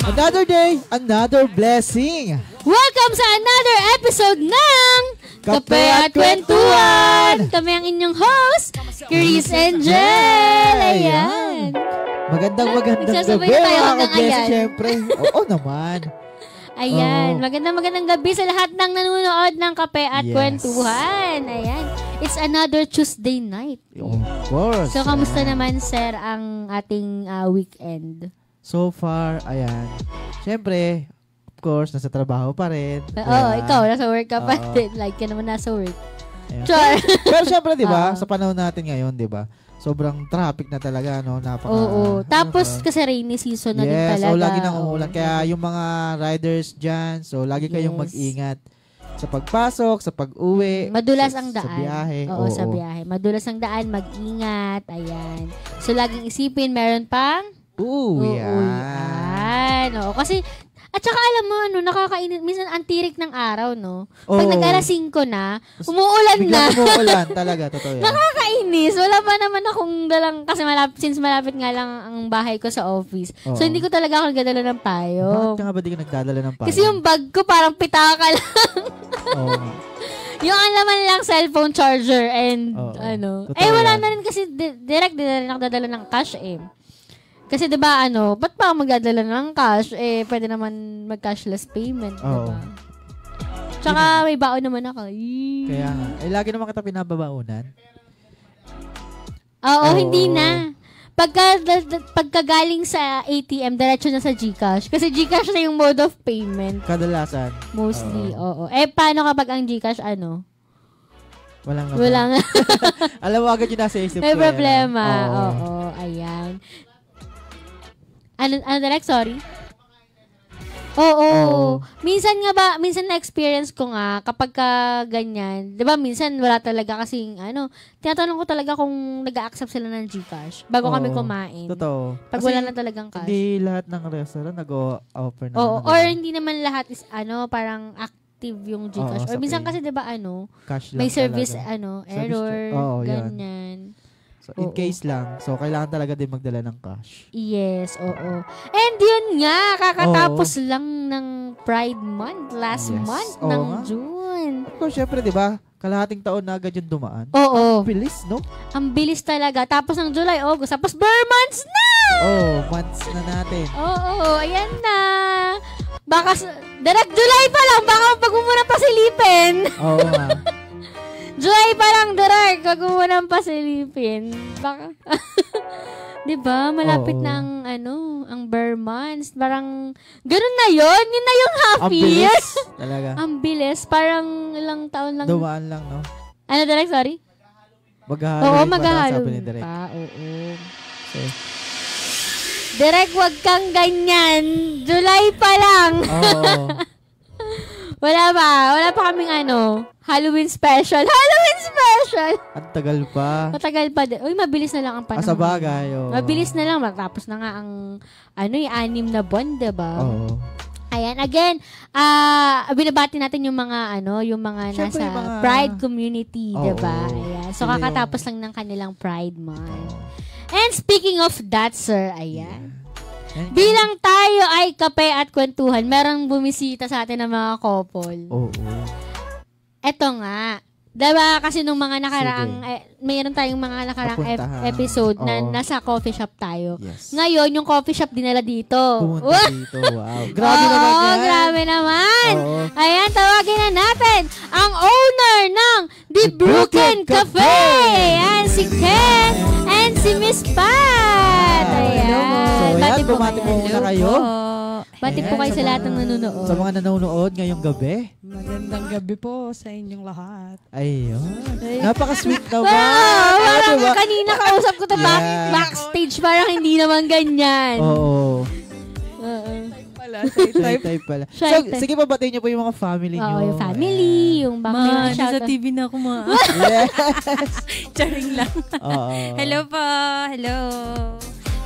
Another day, another blessing. Welcome sa another episode ng Kape at Kwentuhan. Kami ang inyong host, Chris and Jel. Ayan. Magandang gabi, mga ka-blessing, syempre. Oo naman. Ayan, magandang gabi sa lahat ng nanonood ng Kape at Kwentuhan. Ayan, it's another Tuesday night. Of course. So, kamusta naman, sir, ang ating weekend? So far, ayan. Syempre, of course, nasa trabaho pa rin. Oo, ikaw, nasa work ka pa din. Like, ka naman nasa work. Sure. Pero syempre, di ba, sa panahon natin ngayon, di ba, sobrang traffic na talaga, no? Oo. Tapos, kasi rainy season na din talaga. Yes, lagi nang umuulan. Kaya yung mga riders dyan, so lagi kayong mag-ingat sa pagpasok, sa pag-uwi. Madulas ang daan. Sa biyahe. Oo, sa biyahe. Madulas ang daan, mag-ingat. Ayan. So, laging isipin, meron pang yan. Oo, kasi, at saka alam mo, nakakainit. Minsan, antirik ng araw, no? Pag nag-alas 5 na, umuulan na. Umuulan talaga, totoo yan. Nakakainis. Wala pa naman akong dalang, kasi since malapit nga lang ang bahay ko sa office. So, hindi ko talaga ako nagdadala ng payong. Bakit nga ba di ka nagdadala ng payong? Kasi yung bag ko parang pitaka lang. Yung ang laman lang cellphone charger and Totoo wala yan. na rin kasi direct din na rin ako dadala ng cash eh. Kasi 'di ba ba't pa magdadala ng cash? Pwede naman mag-cashless payment, 'di ba? Tsaka may baon naman ako. Kaya nga. Lagi naman kita pinababaunan. Oo, hindi na. Pagkagaling sa ATM, diretso na sa GCash. Kasi GCash na yung mode of payment. Kadalasan. Mostly, oo. Paano kapag ang GCash, Walang Alam mo agad yung nasa isip ko. May problema. Oo, ayan. Ano direct? Sorry? Oo. Minsan na-experience ko nga kapag ganyan. 'Di ba minsan wala talaga kasing tinatanong ko talaga kung nag-a-accept sila ng GCash bago kami kumain. Totoo. Pag wala na talagang cash. Hindi lahat ng restaurant nag-offer na. Or hindi naman lahat is parang active yung GCash. Or minsan kasi 'di ba cash lang may service talaga. error, Yan. ganyan. So, in case lang. So, kailangan talaga din magdala ng cash. Yes, oo. And yun nga, kakatapos lang ng Pride Month, last month ng June. Of course, syempre, di ba? Kalahating taon na agad yung dumaan. Oo. Ang bilis, no? Ang bilis talaga. Tapos ng July, August, tapos bare months na! Months na natin. Oo, ayan na. Baka, direct July pa lang, baka pag mo na pasilipin. Oo nga. July pa lang, direct. Wag mo nang pasilipin. Baka. Diba? Malapit na ang bare months. Parang, ganun na yun. Yun na yung half year. Ang bilis. Talaga. Ang bilis. Parang ilang taon lang. Dumaan lang, no? Ano, direct? Sorry? Mag-Halloween pa. Oo. So, direct, wag kang ganyan. July pa lang. Oo. Wala pa kaming Halloween special. Ang tagal pa. Matagal pa din. Uy, mabilis na lang ang panahon. Sa bagay. Mabilis na lang. Matapos na nga ang 6 na buwan, diba? Oo. Ayan, again, binabati natin yung mga Siyempre, nasa Pride community, diba? Ayan. So, kakatapos lang ng kanilang Pride Month. And speaking of that, sir, ayan. Bilang tayo ay kape at kwentuhan, merong bumisita sa atin ng mga couple. Oo. Eto nga. Diba kasi nung mga nakaraang, mayroon tayong mga nakaraang episode na nasa coffee shop tayo. Yes. Ngayon, yung coffee shop dinala dito. Pumunta dito. Wow. Grabe naman yan. Grabe naman. Ayan, tawagin na natin ang owner ng The Brooklyn Cafe. Ayan, si Ken and si Miss Pat. Ayan. Bati po muna kayo. Bati po kayo sa lahat ng nanonood. Sa mga nanonood ngayong gabi. Magandang gabi po sa inyong lahat. Ayun. Napaka-sweet naman. Parang kanina kausap ko backstage, parang hindi naman ganyan. Oo. Shy-type pala. So, sige pa, batiin niyo po yung mga family niyo. Oo, yung family, yung bakit. Nasa TV na ako, ma. Yes. Charing lang. Hello po. Hello.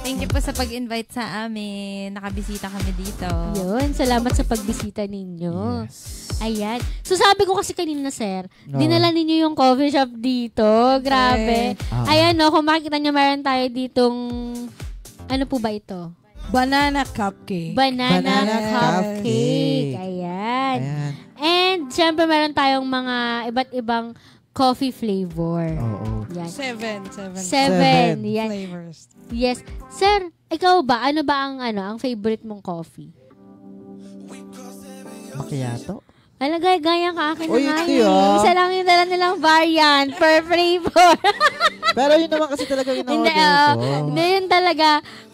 Thank you po sa pag-invite sa amin. Nakabisita kami dito. Yun, salamat sa pagbisita ninyo. Yes. Ayan. So sabi ko kasi kanina, sir, dinala ninyo yung coffee shop dito. Grabe. Ayan, no, kung makikita nyo, meron tayo ditong, ano po ba ito? Banana cupcake. Banana Yes. cupcake. Ayan. Ayan. And, syempre, meron tayong mga iba't ibang coffee flavor. Oo. Yan. Seven Seven. Yan. flavors. Yes. Sir, ikaw ba? Ano ba ang favorite mong coffee? Macchiato? Gaya ka akin Uy, na nga hindi, eh. Isa lang yung dala nilang variant per flavor. Pero yun naman kasi talaga yung Hindi, na-order ko. hindi yun talaga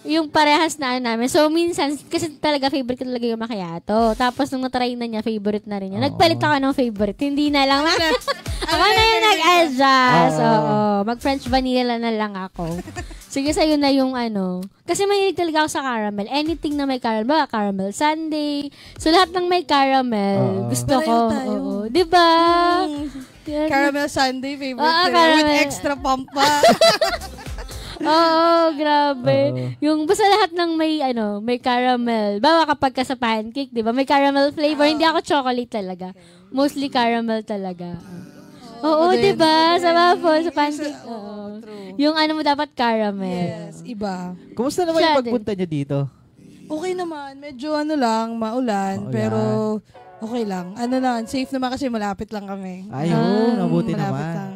yung parehas na namin. So, minsan, kasi talaga favorite ko talaga yung macchiato. Tapos, nung natry na niya, favorite na rin niya. Nagpalit ako ng favorite. Hindi na lang. Ako na yung nag-adjust. Oo. Mag-French vanilla na lang ako. Sige, sa'yo na yung Kasi mahilig talaga ako sa caramel. Anything na may caramel. Caramel sundae. So, lahat ng may caramel. Gusto ko. Pareho tayo. Oo. Diba? Yan. Caramel sundae, favorite Oo, ko. caramel. With extra pump pa. Oo, grabe. Yung basta lahat ng may caramel. Bawa kapag ka sa pancake, 'di ba? May caramel flavor. Hindi ako chocolate talaga. Mostly caramel talaga. Oo, 'di ba? Sa waffle, sa pancake. Oo. Yung mo dapat caramel. Yes, iba. Kumusta naman Siya yung pagpunta niyo dito? Okay naman. Medyo lang, maulan. Maulan. Pero okay lang. Safe naman kasi malapit lang kami. Ayun, mabuti Malapit naman. lang.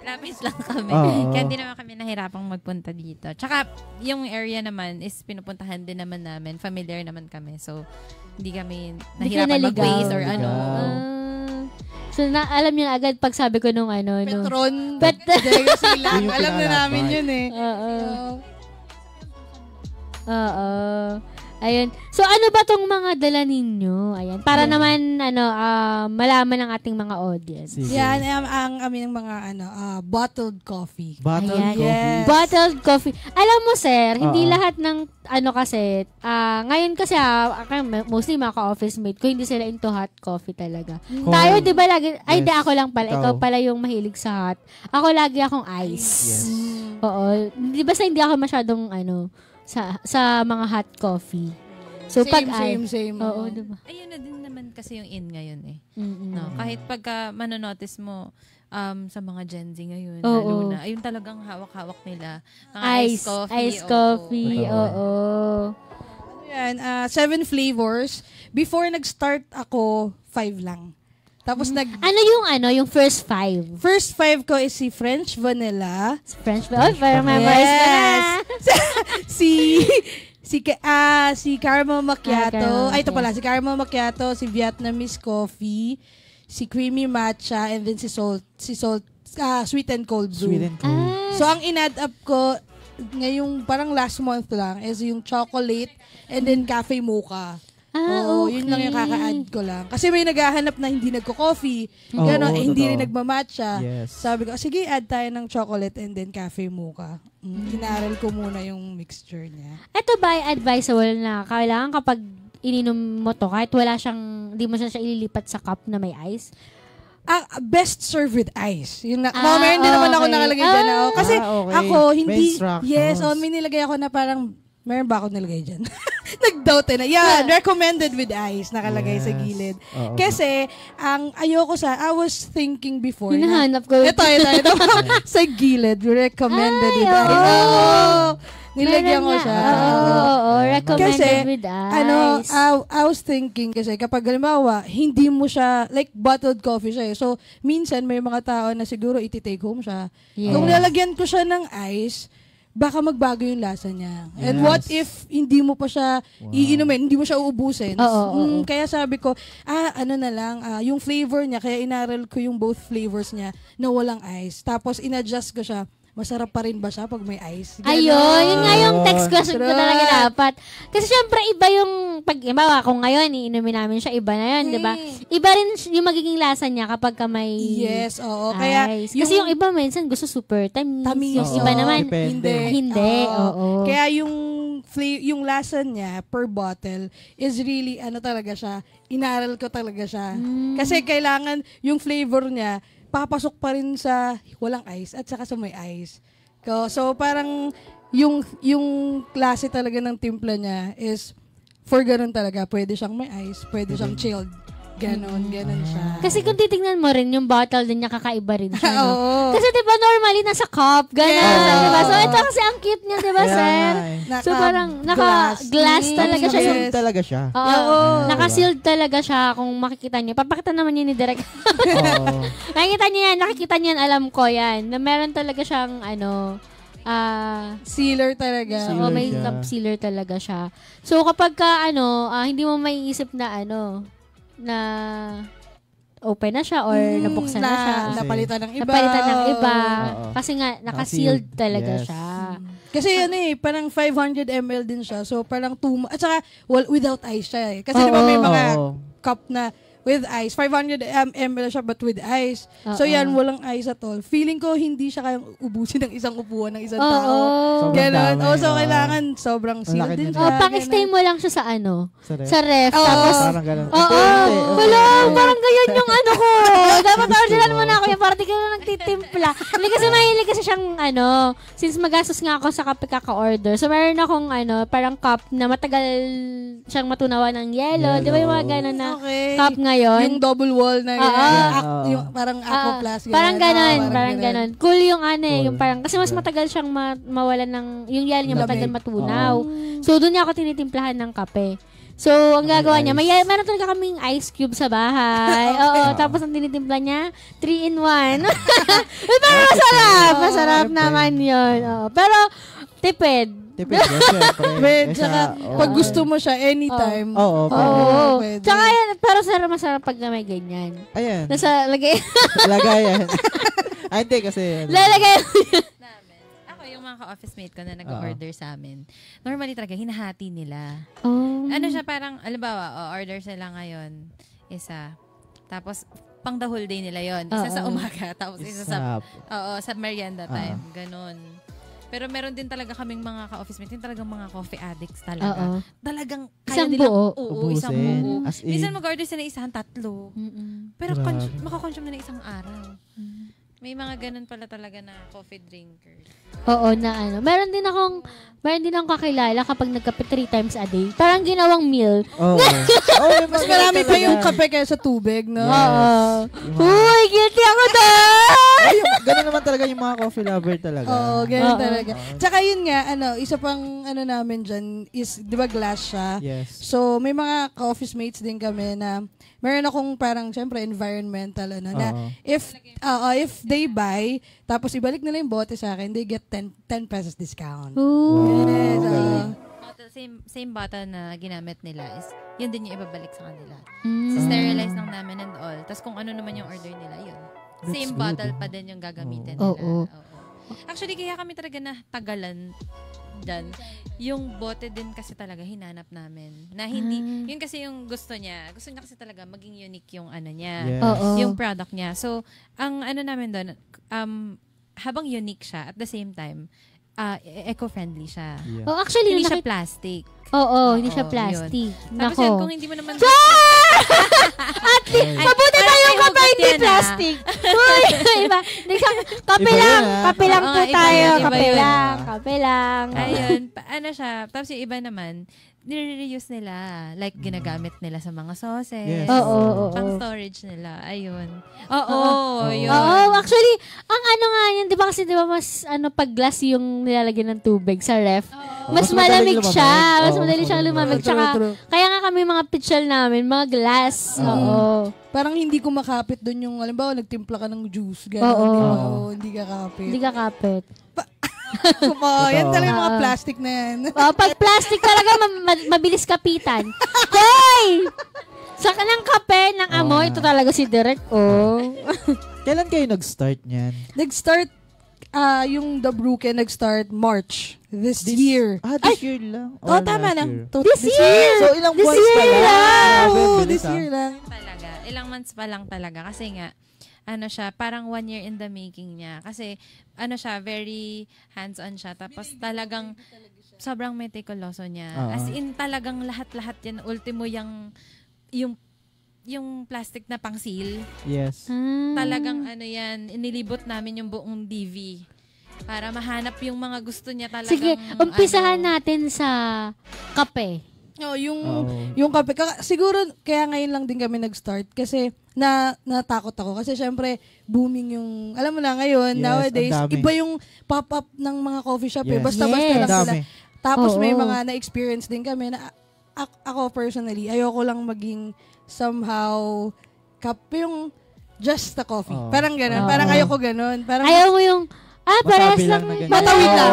Lapis lang kami. Oo. Kaya hindi naman kami nahirapang magpunta dito. Tsaka, yung area naman is pinupuntahan din naman namin. Familiar naman kami. So, hindi kami Hindi nahirapan kayo naligaw. mag-waste or ano. Naligaw. So, alam niyo na agad pag sabi ko nung Petron. Pet- Delegacy lang. Yun yung Alam na pinakalaban. namin yun eh. Oo. Oo. Oo. Ayun. So, ano ba tong mga dala ninyo? Ayan. Para naman, malaman ng ating mga audience. Sige. Yan ang aming mga bottled coffee. Bottled Ayan. coffee. Yes. Bottled coffee. Alam mo, sir, hindi Oo. lahat ng, kasi, ngayon kasi, mostly mga ka-office mate ko, hindi sila into hot coffee talaga. Cold. Tayo, di ba, lagi, ay, Yes. di, ako lang pala. Ikaw Ikaw. pala yung mahilig sa hot. Ako lagi akong ice. Yes. Oo. Di ba, hindi ako masyadong, sa mga hot coffee. So, Same. Oo, di ba? Ayun na din naman kasi yung in ngayon eh. Mm-mm. No? Kahit pagka manonotice mo sa mga Gen Z ngayon, Oo. lalo na, ayun talagang hawak-hawak nila. Mga Ice coffee, oo. Yan, 7 flavors. Before nag-start ako, 5 lang. Tapos Yung first 5? first 5 ko is si French vanilla, French ba? Oh, parang memorize ko na. si caramel macchiato. caramel Ito pala, si caramel macchiato, si Vietnamese coffee, si creamy matcha, and then si sweet and cold brew. Sweet and cold. So, ang in-add up ko, ngayong parang last month lang, is yung chocolate and then cafe mocha. Oo, Okay. yun lang yung kaka-add ko lang. Kasi may naghahanap na hindi nagko-coffee, Oo, gano'n, hindi totoo. rin nagmamatcha. Yes. Sabi ko, sige, add tayo ng chocolate and then cafe mocha. Inaral ko muna yung mixture niya. Ito ba ay advisable na kailangan kapag ininom mo to, kahit hindi mo siya ililipat sa cup na may ice? Best serve with ice. Yun na. Ah, Meron din naman ako okay. nakalagay dyan. Kasi okay. ako, May hindi, instructions. may nilagay ako na parang, meron ba ako nilagay dyan? Nag-doubt na. Yan, recommended with ice, nakalagay sa Yes. gilid. Oo. Kasi, I was thinking before Hinahanap ko. Ito. Sa gilid, recommended with oo. ice. Oo. Nilagyan ko Meron siya. nga. Oo, recommended Kasi, with ice. I was thinking kasi kapag halimbawa, hindi mo siya, like bottled coffee siya eh. So, minsan may mga tao na siguro iti-take home siya. Yes. Kung lalagyan ko siya ng ice, baka magbago yung lasa niya. And Yes. what if hindi mo pa siya iinumin, hindi mo siya uubusin? Oo. Kaya sabi ko, yung flavor niya, kaya inaral ko yung both flavors niya na walang ice. Tapos inadjust ko siya. Masarap pa rin ba siya pag may ice? Ganon. Ayun, yun nga yung text question ko Sarap. talaga dapat. Kasi syempre iba yung, iba kung ngayon, iinumin namin siya, iba na yun, di ba? Iba rin yung magiging lasa niya kapag ka may Yes, oo. Kaya, ice. Kasi yung iba minsan gusto super tamis. Tamis. Yung iba Oo, naman, depende. hindi. Oo. Kaya yung lasa niya per bottle is really, talaga siya, inaral ko talaga siya. Kasi kailangan yung flavor niya, papasok pa rin sa walang ice at saka sa may ice. So parang yung klase talaga ng timpla niya is for ganun talaga. Pwede siyang may ice, pwede siyang chilled. Ganon siya. Kasi kung titingnan mo rin, yung bottle din niya kakaiba rin siya, no? Oo. Kasi diba normally nasa cup, gano'n, Yes. diba? So ito kasi ang cute niya, diba, sir? So parang naka-glass talaga siya. Yes. Sealed talaga siya. Oo. Naka-sealed talaga siya kung makikita niyo. Papakita naman niya ni Direk. Oo. Nakikita niya yan, alam ko yan. Na meron talaga siyang, Sealer talaga. Sealer may siya. cup sealer talaga siya. So kapag ka, hindi mo maiisip na, na open na siya or nabuksan na siya. Napalitan ng iba. Napalitan ng iba. Oo. Kasi nga, naka-sealed talaga Yes. siya. Kasi parang 500 ml din siya. So parang at saka without ice siya eh. Kasi di ba may mga Oo. cup na with ice. 500 ml siya but with ice. So Oo. yan, walang ice at all. Feeling ko hindi siya kayang ubusin ng isang upuan ng isang tao. Oo. Sobrang Ganon. dami. So Oo. kailangan sobrang Ang sealed laki din niya. siya. Pang-stay mo lang siya sa sa ref. Oo. Tapos, Parang ganun. oo. Wala, parang ganyan yung ko. Dapat orderan mo na ako yung parang di ka na nagtitimpla. Hindi kasi mahilig kasi siyang since magastos nga ako sa kape kaka-order. So meron akong parang cup na matagal siyang matunawan ng yellow. Di ba yung mga gano'n na Okay. cup ngayon? Yung double wall na Oo. yung parang aquaplast. Parang ganon, Oo, parang ganon. Cool yung Cool. yung parang, kasi mas matagal siyang mawalan ng, yung yellow niya Lamig. matagal matunaw. So, doon niya ako tinitimplahan ng kape. So, ang gagawa niya, meron talaga kaming ice cube sa bahay. Oo, tapos ang tinitimpla niya, 3-in-1. Pero masarap. Masarap naman yun. Oo. Pero, tipid. Tipid yan, syempre. Wait, Kesa, saka oo. pag gusto mo siya anytime. Oo, Oo. pwede. Tsaka yan, pero masarap pag na may ganyan. Ayan. Nasa, lagay, Lagayan. Ay, hindi kasi. lalagay. namin. Ako, yung mga ka-office mate ko na nag-order sa amin, normally talaga, hinahati nila. Oh. Ano siya parang, alimbawa, order sila ngayon, isa. Tapos, pang the whole day nila yon. Isa sa umaga, tapos isa sa, sa merienda time. Ganon. Pero meron din talaga kaming mga ka-office mate, yung talagang mga coffee addicts talaga. Oo. Talagang kaya Isang nilang, buo. Oo, isang Ubusin. buo. As in. Minsan mag-order sila isang 3. Pero Grabe. makakonsume na ng isang araw. May mga ganun pala talaga na coffee drinkers. Oo, na Meron din akong kakilala kapag nagkape 3 times a day. Parang ginawang meal. Oo. Mas marami pa yung kape kaysa tubig, no? Yes. Oo. Yung mga- Uy, guilty ako doon! Ay, ganun naman talaga yung mga coffee lover talaga. Oo, ganun Oo. talaga. Tsaka yun nga, isa pang namin dyan is, di ba glass siya? Yes. So, may mga ka-office mates din kami na meron akong parang, syempre, environmental, na Oo. if they buy, tapos ibalik nila yung bote sa akin, they get 10 pesos discount. Ooh. Yes, Bottle, same bottle na ginamit nila is, yun din yung ibabalik sa kanila. Mm. So, sterilize lang namin and all. Tapos kung ano naman yung order nila, yun. That's Same good. bottle pa din yung gagamitin Oo. nila. Oo. Actually, kaya kami talaga na tagalan dyan. Yung bote din kasi talaga hinanap namin. Na hindi, yun kasi yung gusto niya. Gusto niya kasi talaga maging unique yung ano niya. Yes. Oo. Yung product niya. So, ang ano namin doon, habang unique siya, at the same time, eco-friendly siya. Yeah. Oh, actually, Hindi siya nakita. plastic. Oo, hindi siya Oo, plastic. Tapos Nako. yan, kung hindi mo naman... Mabuti pa yung kape hindi plastic. Uy, iba. Kape Iba lang. yun, ah. Kape lang Oo po nga, iba tayo. yun, iba Kape yun. lang. Kape lang. Ayun, ano siya. Tapos yung iba naman, nire-reuse nila. Like, ginagamit nila sa mga sauces. Yes. Oo. Pang storage nila. Ayun. Oo, yun. Oo, actually, ang ano nga yun, di ba kasi di ba mas pag glass yung nilalagyan ng tubig sa ref, mas Mas madaling malamig siya. lumamig. Mas Oo, madali mas siyang madaling lumamig. lumamig. Tsaka, True. kaya nga kami mga pitchel namin, mga glass. Oo. Parang hindi ko makapit doon yung, halimbawa, nagtimpla ka ng juice. Gano'n, Oo. di ba? Oo, hindi ka kapit. Hindi ka kapit. Yan talaga yung mga Oo. plastic na yan. Pag plastic talaga, mabilis kapitan. Hoy! Sa kanang kape, ng amoy, ito talaga si Derek, Kailan kayo nag-start niyan? Nag-start, yung The Brooke nag-start March this year. This year lang? Oh, Or tama last na. year? This year! So, ilang This months pa year lang? lang! Grabe, Oo, bilis, this ah. year lang. Talaga. Ilang months pa lang talaga. Kasi nga, ano siya, parang 1 year in the making niya. Kasi, ano siya, very hands-on siya. Tapos talagang, sobrang meticuloso niya. As in, talagang lahat-lahat yan. Ultimo yung plastic na pang-seal. Yes. Talagang ano yan, inilibot namin yung buong DV. Para mahanap yung mga gusto niya talagang. Sige, umpisahan natin sa kape. Yung kape. Siguro, kaya ngayon lang din kami nag-start kasi natakot ako. Kasi syempre, booming yung, alam mo na ngayon, nowadays, iba yung pop-up ng mga coffee shop. Basta-basta lang sila. Tapos may mga na-experience din kami na ako personally, ayoko lang maging somehow yung just the coffee. Parang gano'n. Parang ayoko gano'n. Ayaw mo yung, parehas lang. Matawid lang.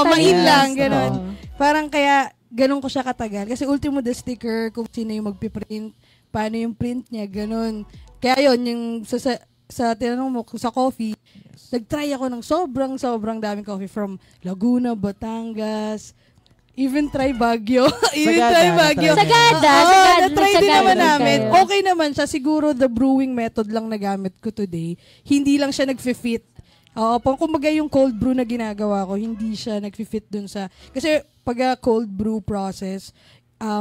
Main lang. Gano'n. Parang kaya, ganun ko siya katagal. Kasi ultimo the sticker, kung sino yung magpiprint, paano yung print niya, ganun. Kaya yun, yung sa tinanong mo, sa coffee, nag-try ako ng sobrang daming coffee from Laguna, Batangas, even try Baguio. Sagada. Na-try din naman namin. Okay naman siya. Siguro the brewing method lang nagamit ko today. Hindi lang siya nag-fit. Kumbaga yung cold brew na ginagawa ko, hindi siya nag-fit dun sa... Kasi pag cold brew process,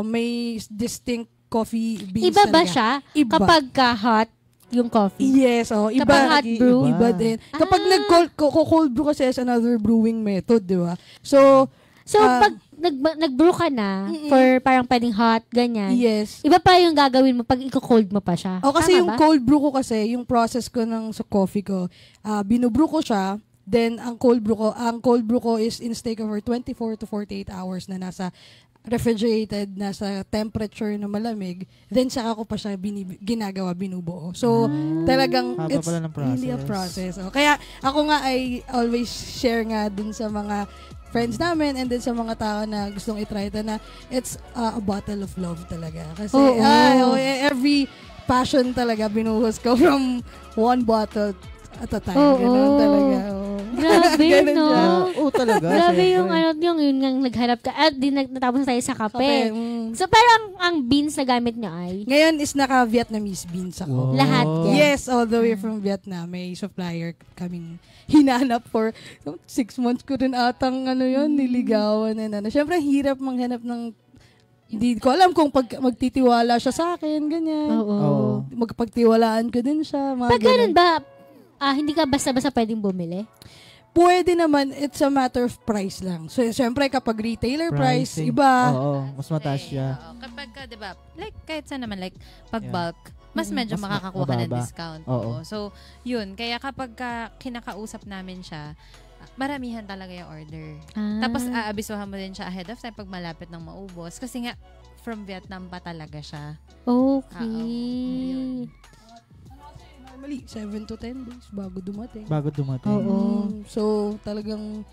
may distinct coffee beans Iba ba talaga. siya? Iba. Kapag hot yung coffee? Yes, iba. Kapag hot brew? Iba din. Kapag nag-cold brew kasi as another brewing method, di ba? So pag nag-brew ka na, for parang pwedeng hot, ganyan. Yes. Iba pa yung gagawin mo pag i-cold mo pa siya. Kasi tama yung ba? cold brew ko kasi, yung process ko sa coffee ko, binubrew ko siya, then ang cold brew ko is in stake over 24 to 48 hours na nasa refrigerated, nasa temperature na malamig, then saka ko pa siya binubuo. So, talagang it's really a process. Kaya ako nga ay always share nga dun sa mga friends namin and then sa mga tao na gustong i-try ito na it's a bottle of love talaga. Kasi every passion talaga binuhos ko from one bottle at a time. Ganun talaga. Grabe, no? Talaga. Grabe yung yung nagharap ka. At natapos tayo sa kape. So, parang ang beans na gamit nyo ay? Ngayon is naka-Vietnamese beans ako. Wow. Lahat yan? Yes, all the way from Vietnam. May supplier kaming hinanap for 6 months ko rin atang niligawan. Siyempre, hirap manghanap ng hindi ko alam kung magtitiwala siya sa akin, ganyan. Magpagtiwalaan ko din siya. Pag ganun ba, hindi ka basta-basta pwedeng bumili? Pwede naman, it's a matter of price lang. So, siyempre, kapag retailer price, iba. Mas mataas siya. Kapag ka, diba, like, kahit saan naman, like, pag bulk, mas medyo makakakuha ka ng discount. So, yun. Kaya kapag kinakausap namin siya, maramihan talaga yung order. Tapos, aabisuhan mo din siya ahead of time pag malapit ng maubos. Kasi nga, from Vietnam pa talaga siya. Okay. Normally, 7 to 10 days bago dumating. So, talagang,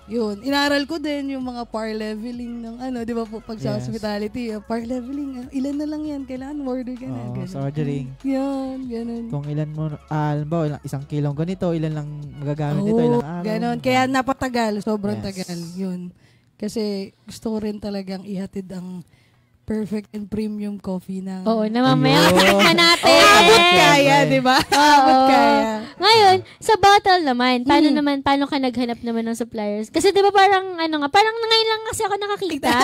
yun. Inaral ko din yung mga par leveling ng di ba po, pag sa hospitality, par leveling, ilan na lang yan, kailangan order ka na. Sa ordering. Yan, ganun. Kung ilan mo, halimbawa, 1 kilong ganito, ilan lang magagamit nito, ilang araw. Ganun. Kaya napatagal, sobrang tagal. Yun. Kasi gusto ko rin talagang ihatid ang perfect and premium coffee na. Namamaya na natin. Abot kaya, di ba? Abot kaya. Ngayon, sa bottle naman, paano ka naghanap naman ng suppliers? Kasi di ba parang, parang ngayon lang kasi ako nakakita.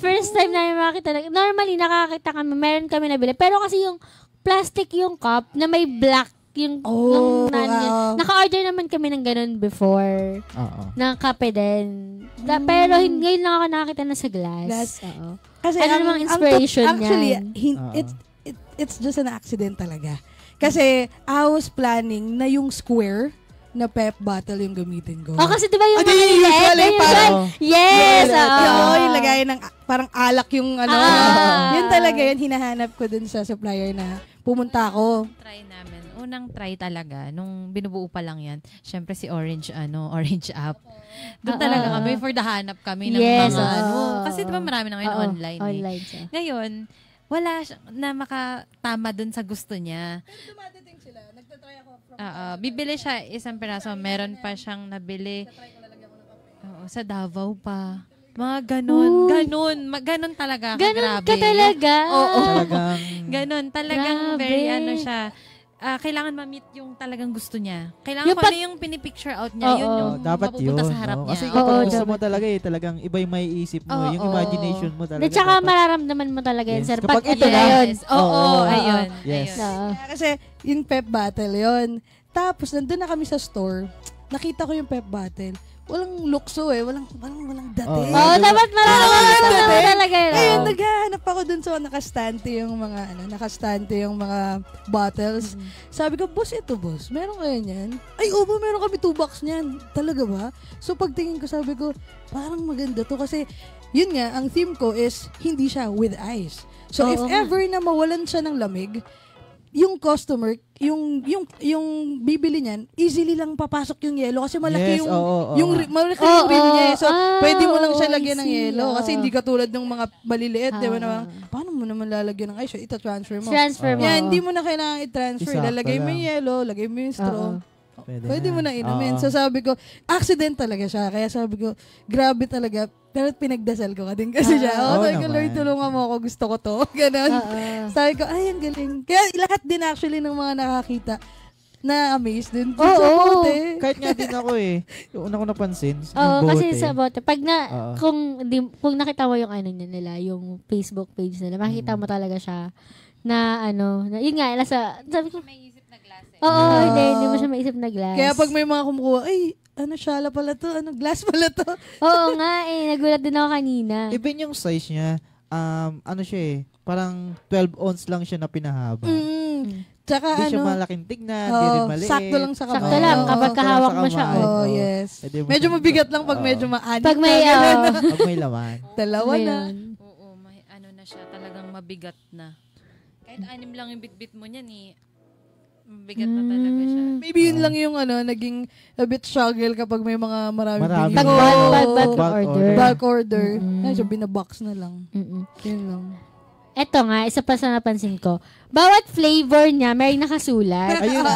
First time namin makakita. Normally, nakakita kami, meron kami nabili. Pero kasi yung plastic yung cup na may black yung naka-order naman kami ng ganun before. Ng kape din. Pero ngayon lang ako nakakita na sa glass. Kasi namang inspiration niya? Actually, it's just an accident talaga. Kasi I was planning na yung square na pep bottle yung gamitin ko. Kasi diba yung yes! Yung lagay ng parang alak yung yun talaga yun, hinahanap ko dun sa supplier na pumunta ako. Try namin. Unang try talaga, nung binubuo pa lang yan, syempre si Orange app. Doon talaga kami, for the hanap kami ng mga kasi diba marami na ngayon online. Ngayon, wala na makatama doon sa gusto niya. Dumadating sila, nagtatry ako from bibili siya isang piraso, meron pa siyang nabili. Sa Davao pa. Mga ganun. Ganun talaga. Ganun ka talaga. Ganun. Talagang very siya. Kailangan ma-meet yung talagang gusto niya. Kailangan kung ano yung pinipicture out niya, yun yung dapat mapupunta yun, sa harap niya. Kasi kapag gusto mo talaga talagang iba yung may isip mo. Yung imagination mo talaga. At saka mararamdaman mo talaga yun, sir. Kapag Pag ito na yun. Ayun. Yes. Kasi yung pep bottle yun. Tapos nandun na kami sa store. Nakita ko yung pep bottle. walang lukso eh. Walang dating. Oo, dapat marami talaga yun. Ayun, naghahanap ako dun sa nakastante yung mga bottles. Sabi ko, boss, meron kayo niyan? Ay, opo, meron kami 2 box niyan. Talaga ba? So, pagtingin ko, sabi ko, parang maganda to kasi, yun nga, ang theme ko is, hindi siya with ice. So, if ever na mawalan siya ng lamig, yung customer, yung bibili niyan, easily lang papasok yung yelo kasi malaki malaki yung rim niya. So, pwede mo lang siya lagyan ng yelo kasi hindi katulad ng mga maliliit, di ba na paano mo naman lalagyan ng ice? Ita-transfer mo. Yan, hindi mo na kailangan i-transfer. Lalagay mo yung yelo, lagay mo yung straw. Pwede mo na inumin. So sabi ko, accident talaga siya. Kaya sabi ko, grabe talaga. Pero pinagdasal ko ka din kasi siya. Sabi ko, Lord, tulungan mo ako. Gusto ko to. Ganon. Sabi ko, ay, ang galing. Kaya lahat din actually ng mga nakakita na-amaze din. Bote. Kahit nga din ako yung una ko napansin. Kasi sa bote. Pag kung nakita mo yung nila, yung Facebook page nila, makikita mo talaga siya na yun nga, sabi ko, hindi mo siya maisip na glass. Kaya pag may mga kumukuha, ay, shala pala to, glass pala to. Oo nga nagulat din ako kanina. Even yung size niya, siya parang 12 ounce lang siya na pinahaba. Tsaka hindi siya malaking tignan, hindi rin maliit. Sakto lang sa kamay. Sakto lang, kapag kahawak mo siya. Yes. Medyo mabigat lang pag medyo maanit. Pag may, pag may laman. Dalawa na. Oo, may na siya, talagang mabigat na. Kahit 6 lang yung bit-bit mo niyan mabigat na talaga siya. Maybe yun lang yung naging a bit struggle kapag may mga marami. Bulk order. So, binabox na lang. Yun lang. Eto nga, isa pa sa napansin ko. Bawat flavor niya, may nakasulat. Ayun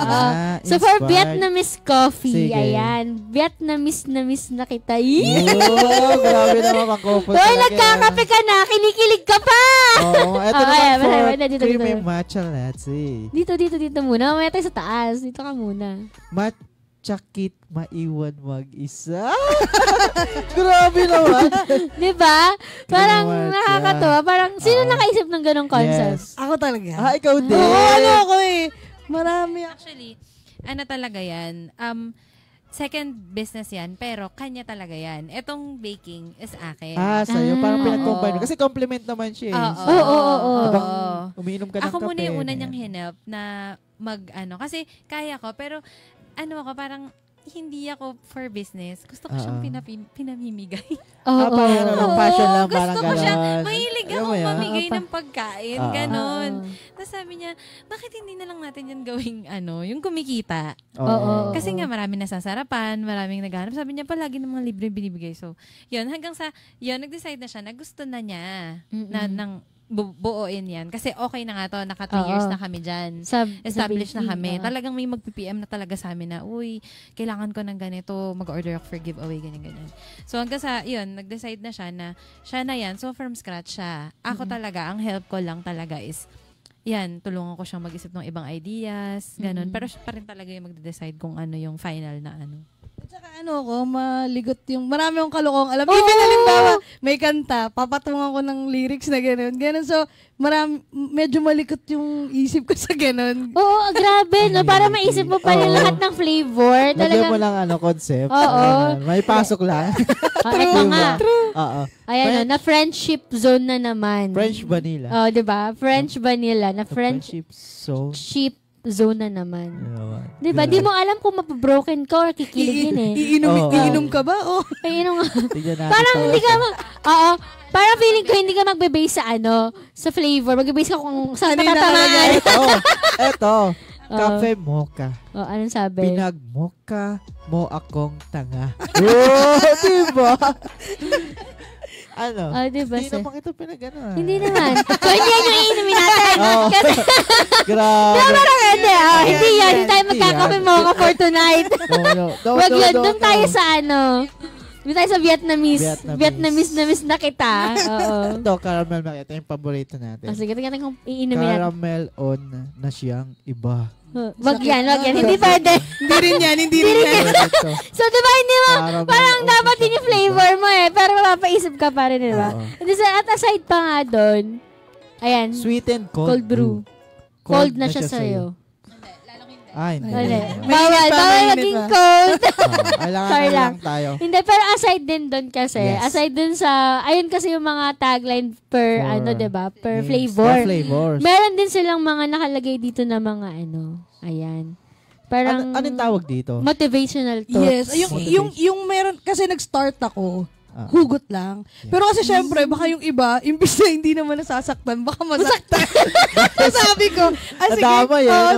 so, for Vietnamese coffee, ayan. Vietnamese na miss na kita. Grabe naman ang coffee. Hoy, nagkakape ka na. Kinikilig ka pa. Eto naman for dito. Creamy matcha latte. Dito muna. Mamaya tayo sa taas. Dito ka muna. Matchakit maiwan mag-isa. Grabe naman. Diba? Parang nakakatawa. Parang, sino nakaisip ng ganong concept? Yes. Ako talaga. Ikaw din. Ako Marami. Actually, talaga yan. Second business yan, pero kanya talaga yan. Etong baking is akin. Sa'yo. Parang pinag-combine. Kasi compliment naman siya. Oo. Umiinom ka ng kape. Ako muna yung una niyang hinelp na kasi kaya ko, pero ako parang hindi ako for business. Gusto ko siyang pinamimigay. Parang passion lang, parang gusto ko siya. gano'n. Mahilig akong mamigay ng pagkain. Ganon. Tapos sabi niya, bakit hindi na lang natin yan gawing yung kumikita? Kasi nga marami nasasarapan, maraming naghahanap. Sabi niya, palagi ng mga libre binibigay. So, yun, hanggang sa, nag-decide na siya na gusto na niya na buuin yan. Kasi okay na nga to. Naka 3 years na kami dyan. Established na kami. Talagang may mag-PPM na talaga sa amin na, uy, kailangan ko ng ganito, mag-order ako for giveaway, ganyan. So hanggang sa, nag-decide na siya na yan. So from scratch siya. Ako talaga, ang help ko lang talaga is, tulungan ko siyang mag-isip ng ibang ideas, ganun. Pero siya pa rin talaga yung mag-decide kung ano yung final na At saka maligot yung, marami akong kalokong alam. Even halimbawa, may kanta, papatungan ko ng lyrics na gano'n. So, medyo malikot yung isip ko sa gano'n. Oo, grabe, no? Para maisip mo pa rin lahat ng flavor. Lagyan mo lang concept. May pasok lang. Ito nga. Ayan, na friendship zone na naman. French vanilla. Diba? French vanilla. Na friendship zone na naman. Diba? Di mo alam kung mapabroken ka or kikiligin Iinom ka ba? Iinom nga. Parang hindi ka parang feeling ko hindi ka magbe-base sa flavor. Magbe-base ka kung saan matatamaan. Eto. Cafe mocha. Anong sabi? Pinag-mocha mo akong tanga. Diba? Diba? Hindi naman ito pinag-ano. Hindi naman. So, hindi yan yung iinumin natin. Kasi, grabe. Hindi yan. Hindi tayo magkakape mo for tonight. Wag yun. Doon tayo sa doon tayo sa Vietnamese. Vietnamese na miss na kita. Ito, caramel macchiato. Ito yung paborito natin. Sige, tingnan kung iinumin natin. Caramel on na siyang iba. Wag yan. Hindi pwede. Hindi rin yan. So, diba, hindi mo, parang dapat din yung flavor mo pero mapapaisip ka pa rin, diba? At aside pa nga doon, ayan. Sweet and cold brew. Cold na siya sa'yo. Lalong hindi. Hindi. Bawal maging cold. Kailangan Sorry lang lang. tayo. Hindi, pero aside din doon kasi, Yes. aside dun sa, ayun kasi yung mga tagline per, diba? Per flavor. Flavors. Meron din silang mga nakalagay dito na mga ayan. Parang, Anong tawag dito? motivational thoughts. Yes. Yung meron, kasi nag-start ako, hugot lang. Pero kasi syempre, baka yung iba, imbis na hindi naman nasasaktan, baka masaktan. Sabi ko,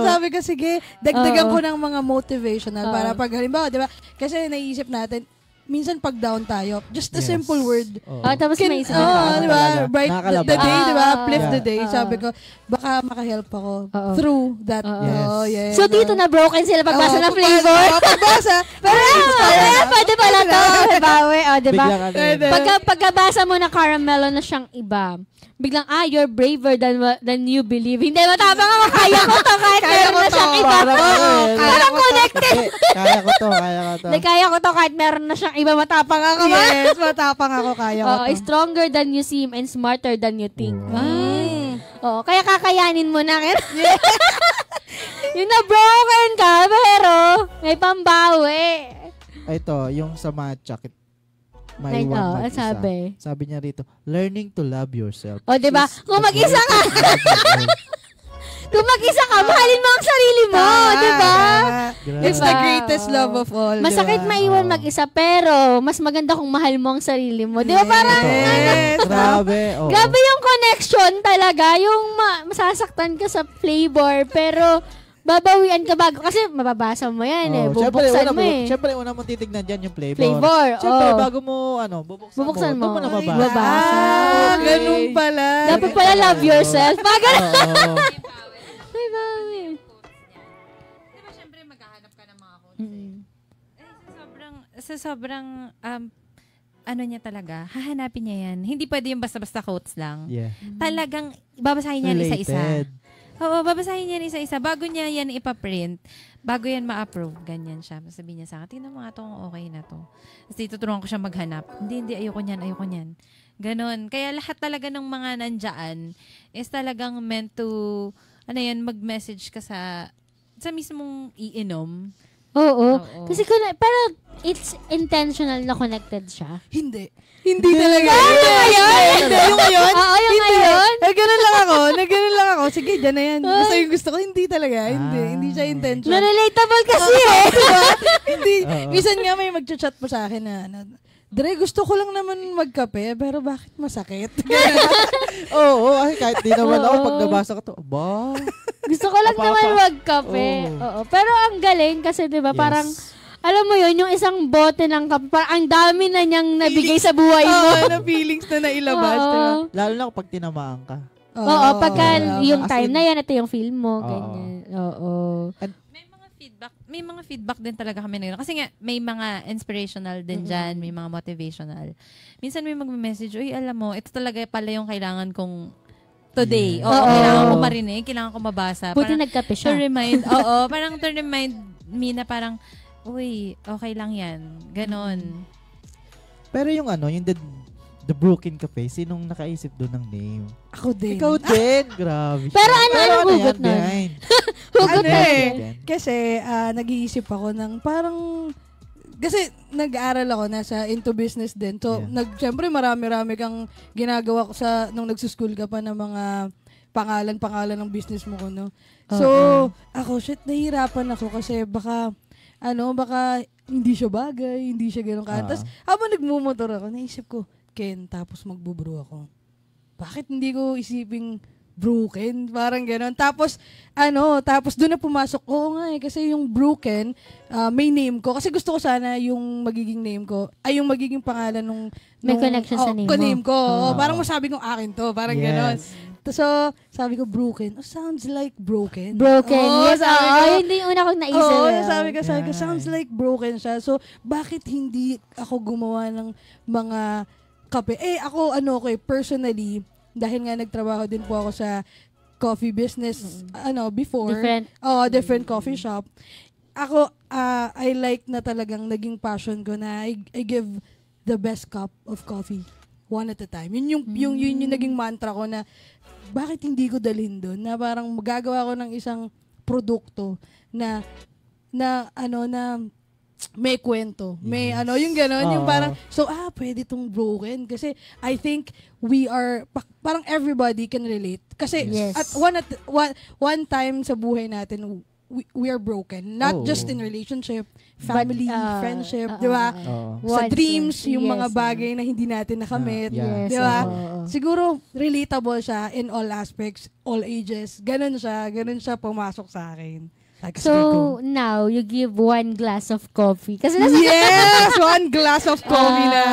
sabi ko, sige, dagdagan ko ng mga motivational para pag halimbawa, di ba? Kasi naisip natin, minsan pag down tayo, just a simple word. Tapos may isip di ba? Bright the day, di ba? Uplift the day. Yeah. Sabi ko, baka makahelp ako through that. Yes. So, dito na broken sila pagbasa ng flavor. Pagbasa. Pero, pwede pala to. Bawi, diba? Pagkabasa mo na caramel na siyang iba, biglang, you're braver than you believe. Hindi, matapang ako, kaya ko to kahit meron na siyang iba. Parang connected. Kaya ko to. Kaya ko to kahit meron na siyang iba, matapang ako. Yes, matapang ako, kaya ko to. Stronger than you seem and smarter than you think. Kaya kakayanin mo na. Yung na-broken ka, pero may pambawi. Ito, yung sa matcha, may one mag-isa. Sabi niya rito, learning to love yourself. Diba? Kung mag-isa ka, mahalin mo ang sarili mo, diba? It's the greatest love of all. Masakit maiwan mag-isa, pero mas maganda kung mahal mo ang sarili mo. Diba parang, grabe yung connection talaga, yung masasaktan ka sa flavor, pero babawian ka bago. Kasi mababasa mo yan bubuksan mo Siyempre, una mo titignan dyan yung flavor. Siyempre, bago mo, bubuksan mo, doon mo na mabasa. Ganun pala. Dapat pala love yourself. Diba, syempre, maghahanap ka ng mga quotes sa sobrang, niya talaga, hahanapin niya yan. Hindi pwede yung basta-basta quotes lang. Yeah. Talagang, babasahin niya isa-isa. Oo, babasahin niya isa-isa. Bago niya yan ipaprint, bago yan ma-approve, ganyan siya. Sabihin niya sa akin, tingnan mo nga itong okay na to. Tapos tuturuan ko siya maghanap. Hindi, ayoko niyan. Ganon. Kaya lahat talaga ng mga nandyan is talagang meant to, mag-message ka sa mismong iinom. Oo. Kasi pero it's intentional na connected siya. Hindi talaga. Yung ngayon? Oo, yung ngayon. Ganun lang ako. Sige, dyan na yan. Basta yung gusto ko, hindi talaga. Hindi siya intentional. Na-relatable kasi diba? Hindi. Minsan nga may mag-chat pa sa akin na, Dre, gusto ko lang naman magkape, pero bakit masakit? Oo, kahit di naman ako pag nabasa ko to, gusto ko lang naman magkape. Oo. Pero ang galing kasi 'di ba, parang alam mo yun, yung isang bote ng kape, parang ang dami na niyang nabigay sa buhay mo. Na feelings na nailabas. Diba? Lalo na kapag tinamaan ka. Oo, pagka yung time na yan, ito yung film mo, ganyan. Oo. May mga feedback din talaga kami ngayon. Kasi nga, may mga inspirational din dyan, may mga motivational. Minsan may mag-message, alam mo, ito talaga pala yung kailangan kong today. Kailangan ko marinig, kailangan ko mabasa. Buti nagkape siya. Parang to remind me na parang, okay lang yan. Ganon. Pero yung yung The Broken Cafe, sinong nakaisip doon ng name? Ako din. Ikaw din? Grabe. Pero ano hugot nun? Hugot nun. Kasi nag-iisip ako ng parang, kasi nag-aaral ako, nasa into business din. So, syempre marami-rami kang ginagawa ko nung nagsuschool ka pa ng mga pangalan ng business mo ko, no? So, ako, nahihirapan ako kasi baka hindi siya bagay, hindi siya gano'n ka. Tapos, habang nagmumotor ako, naisip ko, tapos magbubrew ako. Bakit hindi ko isiping broken? Parang gano'n. Tapos doon na pumasok. Oo nga kasi yung broken, may name ko. Kasi gusto ko sana yung magiging name ko, ay yung magiging pangalan nung may connection sa name ko. Parang masabi kong akin to. Parang gano'n. So, sabi ko, broken. Sounds like broken. Yes. Hindi yung una kong naisip. Sabi ko, sounds like broken siya. So, bakit hindi ako gumawa ng mga kape? Ako, personally, dahil nga nagtrabaho din po ako sa coffee business, before. Different coffee shop. Ako, I like na talagang naging passion ko na I give the best cup of coffee one at a time. Yun yung naging mantra ko na bakit hindi ko dalhin doon? Na parang magagawa ko ng isang produkto na may kwento. May yung gano'n. Yung parang, pwede tong broken. Kasi I think we are, parang everybody can relate. Kasi at one time sa buhay natin, we are broken. Not just in relationship, family, friendship, di ba? Sa dreams, yung mga bagay na hindi natin nakamit. Di ba? Siguro, relatable siya in all aspects, all ages. Ganun siya pumasok sa akin. Like, so, now, you give 1 glass of coffee. Kasi yes! 1 glass of coffee na.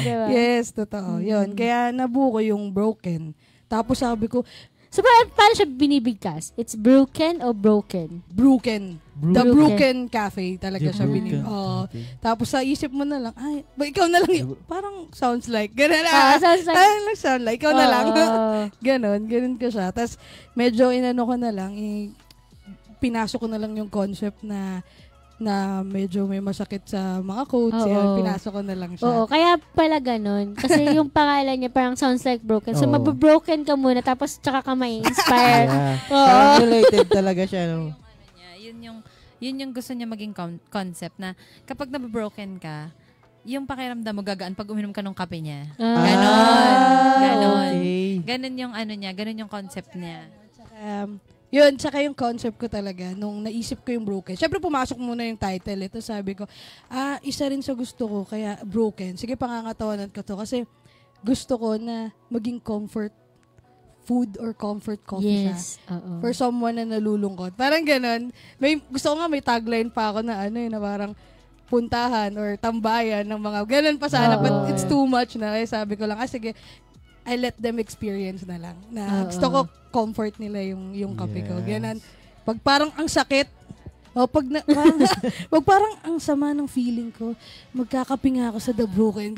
Diba? Yes, totoo. Yun. Kaya nabuo ko yung broken. Tapos sabi ko, so, paano siya binibigkas? It's broken o broken? Broken. The Broken Cafe talaga siya binibig. Tapos sa isip mo na lang, ikaw na lang yun. Parang sounds like. Ganun na. Sounds like. Ikaw na lang. Ganun ko siya. Tapos medyo inano ko na lang, pinasok ko na lang yung concept na medyo may masakit sa mga quotes. Yan, pinasok ko na lang siya. Oo, kaya pala ganun. Kasi yung pangalan niya parang sounds like broken. So, mababroken ka muna, tapos tsaka ka may inspire. Parang related talaga siya. No? Yun yung gusto niya maging concept na kapag nababroken ka, yung pakiramdam mo gagaan pag uminom ka ng kape niya. Ganon. Okay. Ganon yung niya, ganon yung concept niya. Tsaka yung concept ko talaga, nung naisip ko yung broken. Siyempre, pumasok muna yung title. Ito sabi ko, isa rin sa gusto ko, kaya broken. Sige, pangangatawanan ko to. Kasi gusto ko na maging comfort food or comfort coffee siya. For someone na nalulungkot. Parang ganon. Gusto ko nga may tagline pa ako na na parang puntahan or tambayan ng mga ganon pa sana. But it's too much na. Kaya sabi ko lang, sige, I let them experience na lang. Na gusto ko comfort nila yung kape ko. Ganun. Pag parang ang sakit, pag parang ang sama ng feeling ko, magkakape nga ako sa The Broken.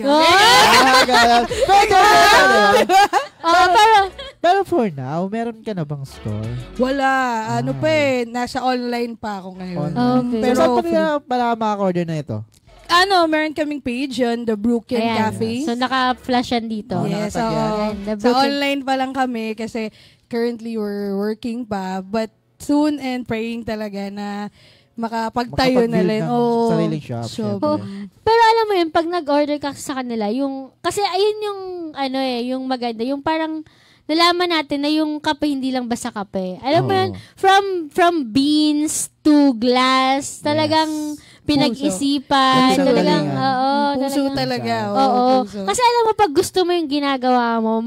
Pero for now, meron ka na bang store? Wala. Nasa online pa ako ngayon. Okay. Pero saan pala maka-order na ito? meron kaming page yun, The Broken Cafe. So, naka-flash yan dito. Yes, so online pa lang kami kasi currently we're working pa. But soon and praying talaga na makapagtayo na rin. Sariling shop. Pero alam mo yun, pag nag-order ka sa kanila, kasi ayun yung, yung maganda, yung parang, nalaman natin na yung kape hindi lang basta kape. Alam mo yun, from beans to glass, talagang pinag-isipan. Talagang, puso talaga. Puso. Kasi alam mo, pag gusto mo yung ginagawa mo,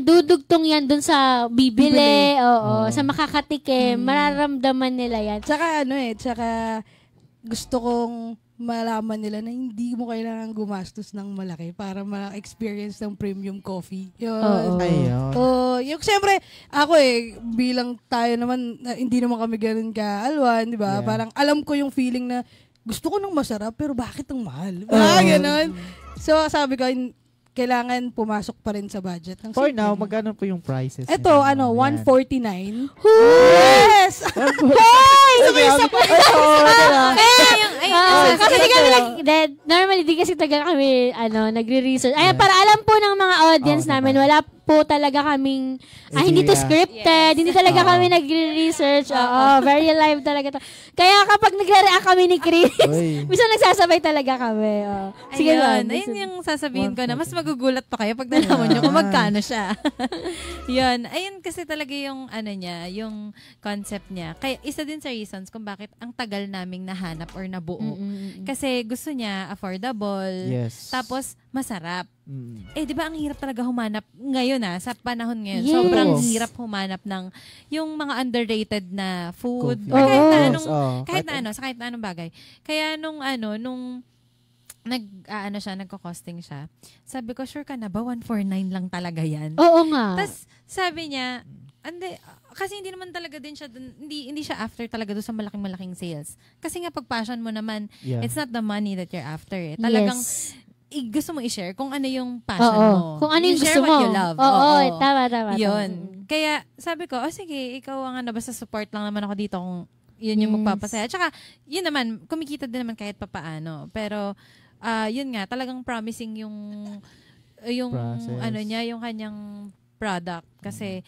dudugtong yan dun sa bibili, sa makakatikim, mararamdaman nila yan. Tsaka gusto kong malaman nila na hindi mo kailangan gumastos ng malaki para ma-experience ng premium coffee. Yun. Yung siyempre, ako bilang tayo naman, hindi naman kami ganun ka-alwan, di ba? Parang alam ko yung feeling na gusto ko ng masarap, pero bakit ang mahal? Ganun. So, sabi ko, kailangan pumasok pa rin sa budget. For now, magkano po yung prices? Ito, $149. Yes! Hey! Kasi di kami normally di kasi taga kami nagre-research. Para alam po ng mga audience namin, wala po talaga kaming hindi to scripted, hindi talaga kami nagre-research. Very live talaga to. Kaya kapag nagre-react kami ni Chris, minsan nagsasabay talaga kami. Sige, ayun yung sasabihin ko na mas magugulat pa kayo pag nalaman nyo kung magkano siya. Yun. Ayun kasi talaga yung niya, yung concept niya. Kaya isa din sa reasons kung bakit ang tagal naming nahanap or nabuo. Kasi gusto niya affordable. Yes. Tapos masarap. Di ba ang hirap talaga humanap ngayon sa panahon ngayon. Yes. Sobrang hirap humanap ng yung mga underrated na food. Kahit na anong bagay. Kaya nung nagko-costing siya. Sabi ko, sure ka na ba? 149 lang talaga yan. Oo nga. Tapos sabi niya, kasi hindi naman talaga din siya, hindi siya after talaga doon sa malaking sales. Kasi nga pag passion mo naman, it's not the money that you're after. Talagang gusto mo i-share kung ano yung passion mo. Kung ano yung gusto mo. Share what you love. Tama. Yun. Kaya sabi ko, sige, ikaw basta support lang naman ako dito kung yun yung magpapasaya. Tsaka, yun naman, kumikita din naman kahit papaano. Pero, yun nga, talagang promising yung process. Niya, yung kanyang product. Kasi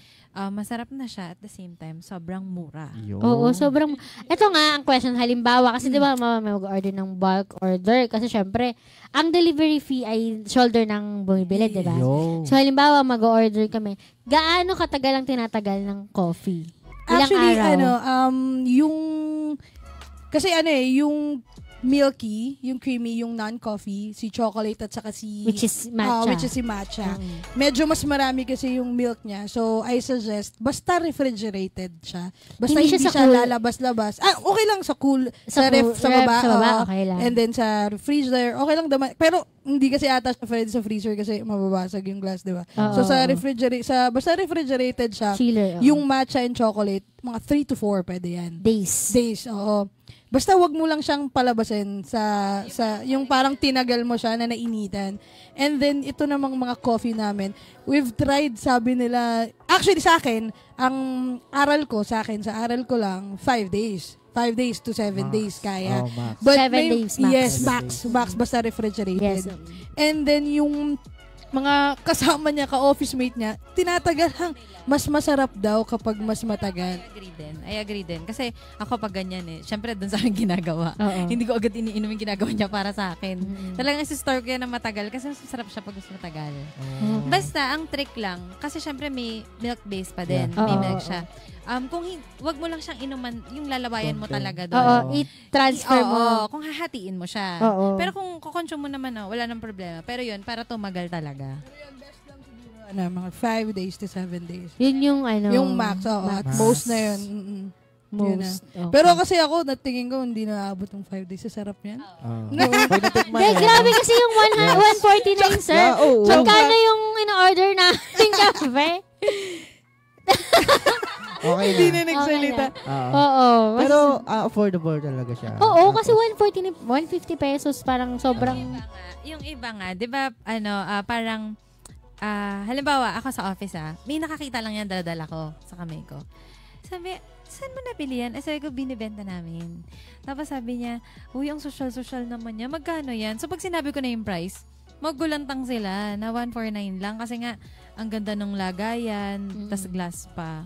masarap na siya at the same time, sobrang mura. Oo, sobrang... Ito nga ang question, halimbawa, kasi di ba may mag-order ng bulk order kasi syempre, ang delivery fee ay shoulder ng bumibili, di ba? So halimbawa, mag-order kami, gaano katagal ang tinatagal ng coffee? Ilang Actually, araw? Yung milky, yung creamy, yung non-coffee, si chocolate at saka si... Which is matcha. Which is si matcha. Medyo mas marami kasi yung milk niya. So, I suggest, basta refrigerated siya. Basta Hindi hindi siya siya cool. lalabas-labas. Okay lang sa cool. Sa Cool. sa baba. Sa baba, oo. okay lang. And then sa freezer, okay lang naman. Pero, hindi kasi ata siya pwede sa freezer kasi mababasag yung glass, di ba? Oo. So, basta refrigerated siya, Chiller. yung matcha and chocolate, mga 3 to 4 pwede yan. Days. Oo. Basta wag mo lang siyang palabasin sa yung parang tinagal mo siya na nainitan. And then ito namang mga coffee namin, we've tried, sabi nila, actually sa akin, sa aral ko lang 5 days. 5 days to 7 days kaya. Max. But 7 days max. Yes, 7 max basta refrigerated. Yes. And then yung mga kasama niya, ka-office mate niya, tinatagal mas masarap daw kapag mas matagal. I agree din. Kasi ako pag ganyan syempre doon sa akin ginagawa. Oo. Hindi ko agad iniinom yung ginagawa niya para sa akin. Talagang isi-store ko yan na matagal kasi mas masarap siya pag mas matagal. Basta, ang trick lang, kasi syempre may milk base pa din. Yeah. May Oo, milk oo. siya. Wag mo lang siyang inuman, yung lalawayan mo Konti. talaga doon. Oo, i-transfer mo. Oo, kung hahatiin mo siya. Oo. Pero kung kukonsume mo naman, wala nang problema. Pero yun, para tumagal talaga. Mga 5 days to 7 days. Yun yung Yung max, at Max. most na yun. Yun na. Most. Okay. Pero kasi ako, natingin ko, hindi naabot ng 5 days. Sarap yan. Pag natikman Hindi, na yan, grabe kasi yung 149, sir. Yeah, oo. Magkano yung in-order natin kape? Okay Hindi na. na nagsalita. Oo. Oo. Pero affordable talaga siya. Oo, kasi 150 pesos, parang sobrang... Yung iba nga, di ba, parang, halimbawa, ako sa office, may nakakita lang yan, dala-dala ko sa kamay ko. Sabi, saan mo nabili yan? Sabi ko, binibenta namin. Tapos sabi niya, uy, ang social-social naman niya. Magkano yan? So, pag sinabi ko na yung price, magulantang sila na 149 lang. Kasi nga, ang ganda ng lagayan, tas glass pa.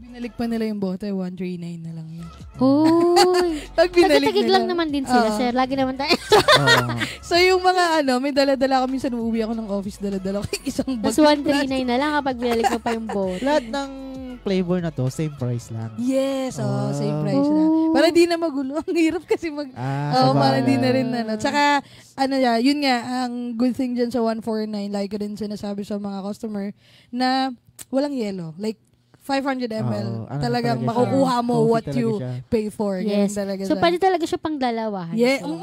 Binalik pa nila yung bote, 139 na lang yun. Uy. Pag binalik Tagig nila. lang naman din sila, Oo. sir. Lagi naman tayo. Oo. So yung mga may dala-dala ako, minsan uuwi ako ng office, dala-dala ko yung isang bag. Tapos 139 na lang kapag binalik mo pa yung bote. Lahat ng flavor na to, same price lang. Yes, Oh. same price na. Para di na magulo. Ang hirap kasi para di na rin Tsaka, yun nga, ang good thing dyan sa 149, like ko din sinasabi sa mga customer, na walang yellow. Like, 500 ml. Talagang talaga makukuha siya. mo Coffee what talaga you siya. pay for. Yes. Ganun talaga So, siya. pwede talaga siya pang dalawahan. Yeah, So,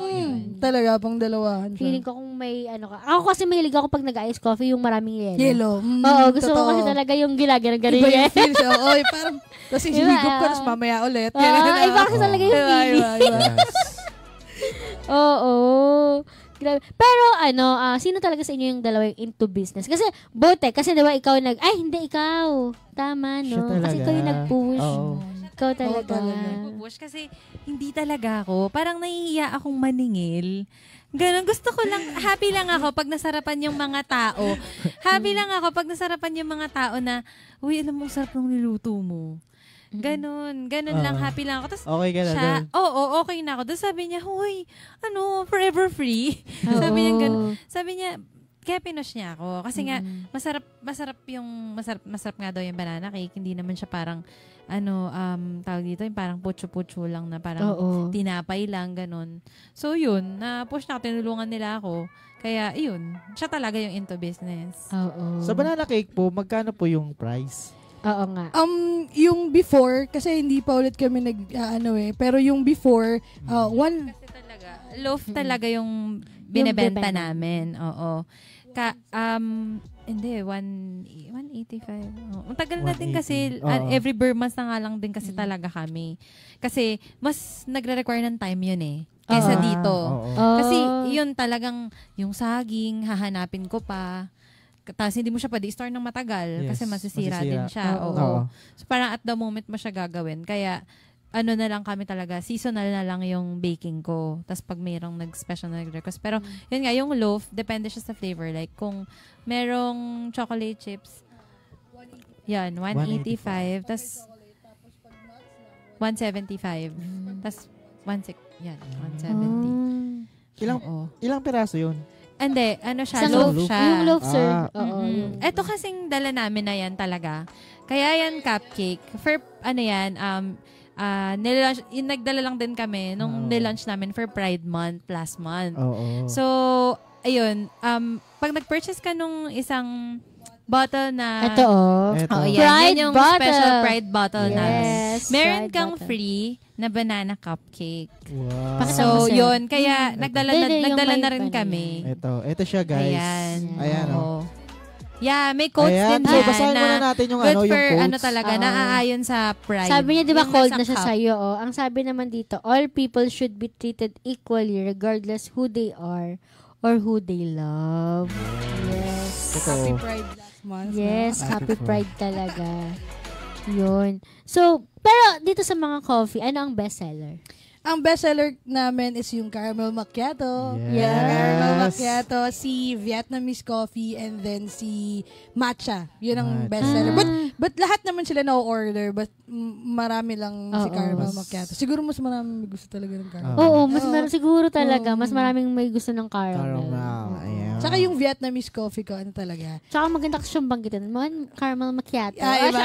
talaga, pang dalawahan siya. feeling ko kung may ka. Ako kasi mahilig ako pag nag-ice coffee, yung maraming yelo. Yellow. Oo, gusto ko totoo. kasi talaga yung ginaganang-galing. Iba yung feel siya. Oo, parang, tapos Diba? ihigop ka, tapos mamaya ulit. Iba kasi talaga yung feeling. Yes. Oo. Grabe. Pero sino talaga sa inyo yung dalawa yung into business? Kasi bote, kasi diba ikaw hindi ikaw. Tama, Siya no? talaga. Kasi ikaw yung nag-push. Oo. Ikaw talaga. Push kasi hindi talaga ako. Parang nahihiya akong maningil. Ganon. Gusto ko lang, happy lang ako pag nasarapan yung mga tao. Happy lang ako pag nasarapan yung mga tao na, uy, alam mo, sarap ng niluto mo. Ganon lang, happy lang ako. Tapos, Okay ka na siya, doon. okay na ako. Tapos sabi niya, huy, forever free. Oo. Sabi niya ganon. Sabi niya, kaya pinush niya ako. Kasi nga, masarap nga daw yung banana cake. Hindi naman siya parang, tawag dito, yung parang putyo-putyo lang na parang tinapay lang, ganon. So, yun, na-push na ako, tinulungan nila ako. Kaya, yun, siya talaga yung into business. Oo. Sa banana cake po, magkano po yung price? Oo nga. Yung before, kasi hindi pa ulit kami pero yung before, Kasi talaga, loaf talaga yung binebenta namin. Oo. Hindi, 185. Ang tagal na din kasi, 180. Oo. every Burmas na nga lang din kasi talaga kami. Kasi, mas nagre-require ng time yun kaysa dito. Oo. Kasi, yun talagang, yung saging, hahanapin ko pa. Tapos hindi mo siya pwede i-store ng matagal Yes, kasi masisira din siya. Oo. Oo. So, parang at the moment mo siya gagawin. Kaya, na lang kami talaga, seasonal na lang yung baking ko. Tapos pag mayroong nag-special na nag-request. Pero, yun nga, yung loaf, depende siya sa flavor. Like, kung merong chocolate chips, Yan, 185. Tapos 175. Tapos 170. Ilang piraso yun? Hindi, ano siya, Isang loaf loaf. siya. Yung loaf, sir. Oo. Ito kasing dala namin na yan talaga. Kaya yan cupcake. For, ano yan, nilaunch, nagdala lang din kami nung nilaunch namin for Pride Month last month. So, ayun, pag nag-purchase ka nung isang bottle na... Ito, yan yung bottle. special Pride bottle namin. Yes, Meron Pride kang bottle. free na banana cupcake. Wow. Pakita mo, So, sir. yun. Kaya, nagdala Yung na may rin banana. kami. Ito siya, guys. Ayan. Oo. Yeah, may quotes Ayan. din So, yan basahin na muna natin yung good yung for, quotes. talaga, Oo. naaayon sa pride. Sabi niya, di ba, Yung cold nasa na siya cup. sa'yo, oh. Ang sabi naman dito, all people should be treated equally regardless who they are or who they love. Yes. Happy Ito. Pride last month. Yes, Happy happy pride talaga. Yun. So, pero dito sa mga coffee, ano ang bestseller? Ang bestseller namin is yung caramel macchiato. Yes. Caramel macchiato, si Vietnamese coffee, and then si matcha. Yun ang Matcha. bestseller. But lahat naman sila na-order, but marami lang si Oo. caramel macchiato. Siguro mas marami may gusto talaga ng caramel. Oo, mas siguro talaga, mas maraming may gusto ng caramel. Caramel. Ayan. Tsaka yung Vietnamese coffee ko, ano talaga. Tsaka maganda kasi siyang banggitin. Caramel macchiato. Iba.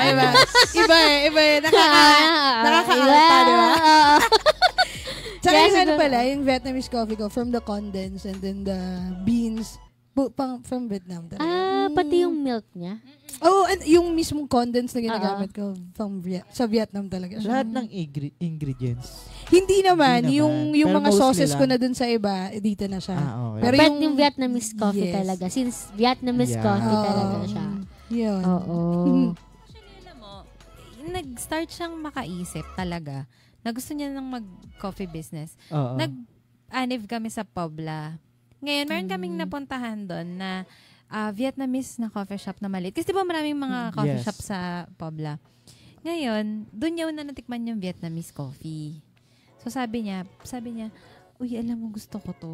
Iba. Nakakaalta, di ba? Tsaka Yes, yung ano siguro. pala, yung Vietnamese coffee ko, from the condense and then the beans, from Vietnam talaga. Pati yung milk niya. Oh, and yung mismong condense na ginagamit ko sa Vietnam talaga. Lahat ng ingredients. Hindi naman. Hindi naman. Yung Pero mga mostly sauces ko lang. na dun sa iba, dito na siya. Okay. Pero But yung Vietnamese coffee Yes. talaga. Since Vietnamese Yeah. coffee talaga siya. Yun. Oo. Actually, alam mo, nag-start siyang makaisip talaga na gusto niya nang mag-coffee business. Oo. Nag-aniv kami sa Pobla. Ngayon, meron kaming napuntahan doon na Vietnamese na coffee shop na maliit. Kasi di ba maraming mga coffee Yes. shop sa Pobla. Ngayon, doon niya una natikman yung Vietnamese coffee. So sabi niya, uy, alam mo, gusto ko to.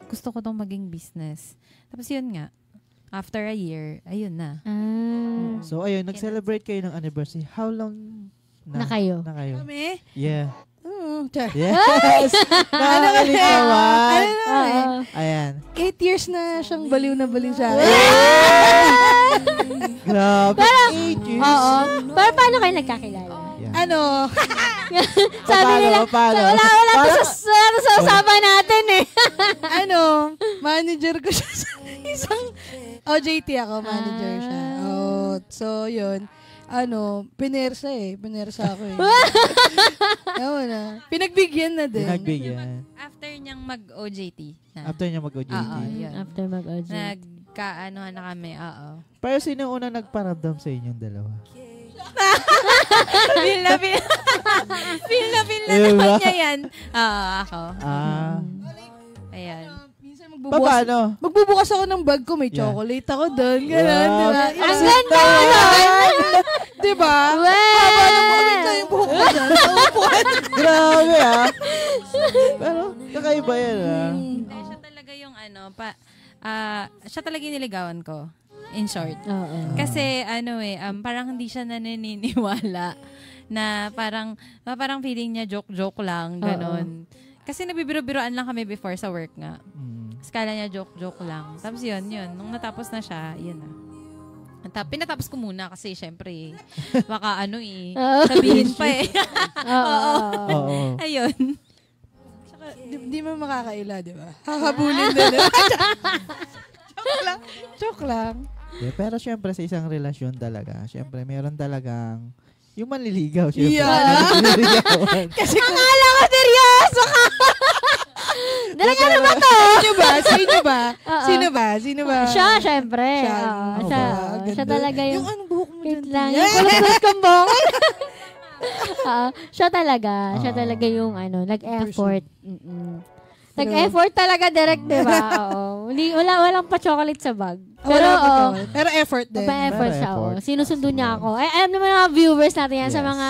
Gusto ko tong maging business. Tapos yun nga, after a year, ayun na. So, ayun, nag-celebrate kayo ng anniversary. How long Na kayo? Na kayo? Kami? Yeah. Char. Yes! Nakakalitawan! Ayan. 8 years na siyang baliw na baliw sa akin. Grabe. 8 years. Oo. Pero paano kayo nagkakilala? Yeah. Ano? Sabi nila, Paano? wala to sa usapan natin eh. Manager ko siya sa isang OJT ako, manager siya. Oh, so yun. Pinersa ako eh. Ewan na. Pinagbigyan na din. Pinagbigyan. After niyang mag-OJT na. After niya mag-OJT. yun. After mag-OJ. Nagkaanohan na kami, Pero sino unang nagparamdam sa inyong dalawa? feel na Diba? naman niya yan. Ako. Ayan. Minsan Paano? magbubukas ako ng bag ko, may Yeah. chocolate ako doon. Ganun, di ba? Ang ganda nun! Di ba? Well! Yung buhok ko dyan. Naupuan. Grabe Pero kakaiba yan Siya talaga yung siya talaga yung niligawan ko. In short. Oo. Kasi parang hindi siya naniniwala na parang feeling niya joke lang, ganon. Kasi nabibiro-biroan lang kami before sa work nga. Skala niya joke lang. Tapos yun. Nung natapos na siya, yun na. Pinatapos ko muna kasi syempre, baka sabihin pa eh. Oo. Ayun. Saka, di mo makakaila, di ba? Hahabulin na lang. Joke lang. Yeah, pero syempre sa isang relasyon talaga, syempre meron talagang yung manliligaw. Syempre. Yeah. Manliligawan. Kasi kung Ako, seryoso ka! Dalaga na ba to? Sino ba? Siya, syempre. Siya. Oo, Ano siya, ba? Ganda. siya talaga yung... Yung anong buhok mo Wait dyan? lang. Yung kulot kong buhok. Siya talaga. Siya Oo. talaga yung nag-effort. Nag-effort talaga direct, di ba? Oo. Walang pa-chocolate sa bag. Pero, Pero effort din. pa-effort Pero siya. effort. Sinusundo niya ako. Alam naman ng mga viewers natin yan sa Yes. mga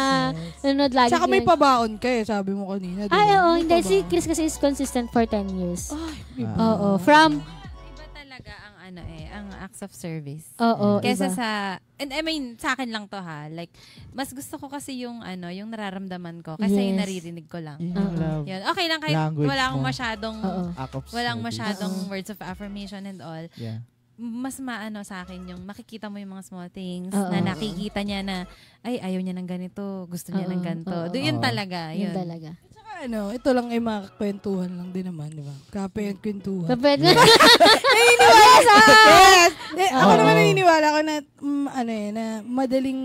nanonood lagi. Saka may yan. pabaon ka eh, sabi mo kanina. di Ay, ba? oo. May Hindi. Si pabaon. Chris kasi is consistent for 10 years. Ay, may Oo. From Iba talaga ang ang acts of service. Oo, Kesa iba. and I mean, sa akin lang to ha. Like, mas gusto ko kasi yung yung nararamdaman ko kasi yung naririnig ko lang. Yun yung love. Yun. Okay lang kahit Language wala akong mo. masyadong Act of walang service. masyadong words of affirmation and all. Yeah. Mas sa akin yung makikita mo yung mga small things Oo. na nakikita niya na ay ayaw niya ng ganito, gusto niya ng ganito. Oo. Yun Oo. talaga. Yun Yun. talaga. Ito lang ay mga kwentuhan lang din naman, di ba? Kape at kwentuhan. Kapit. Naniniwala sa akin! Ako Oo. naman naniniwala ko na, na madaling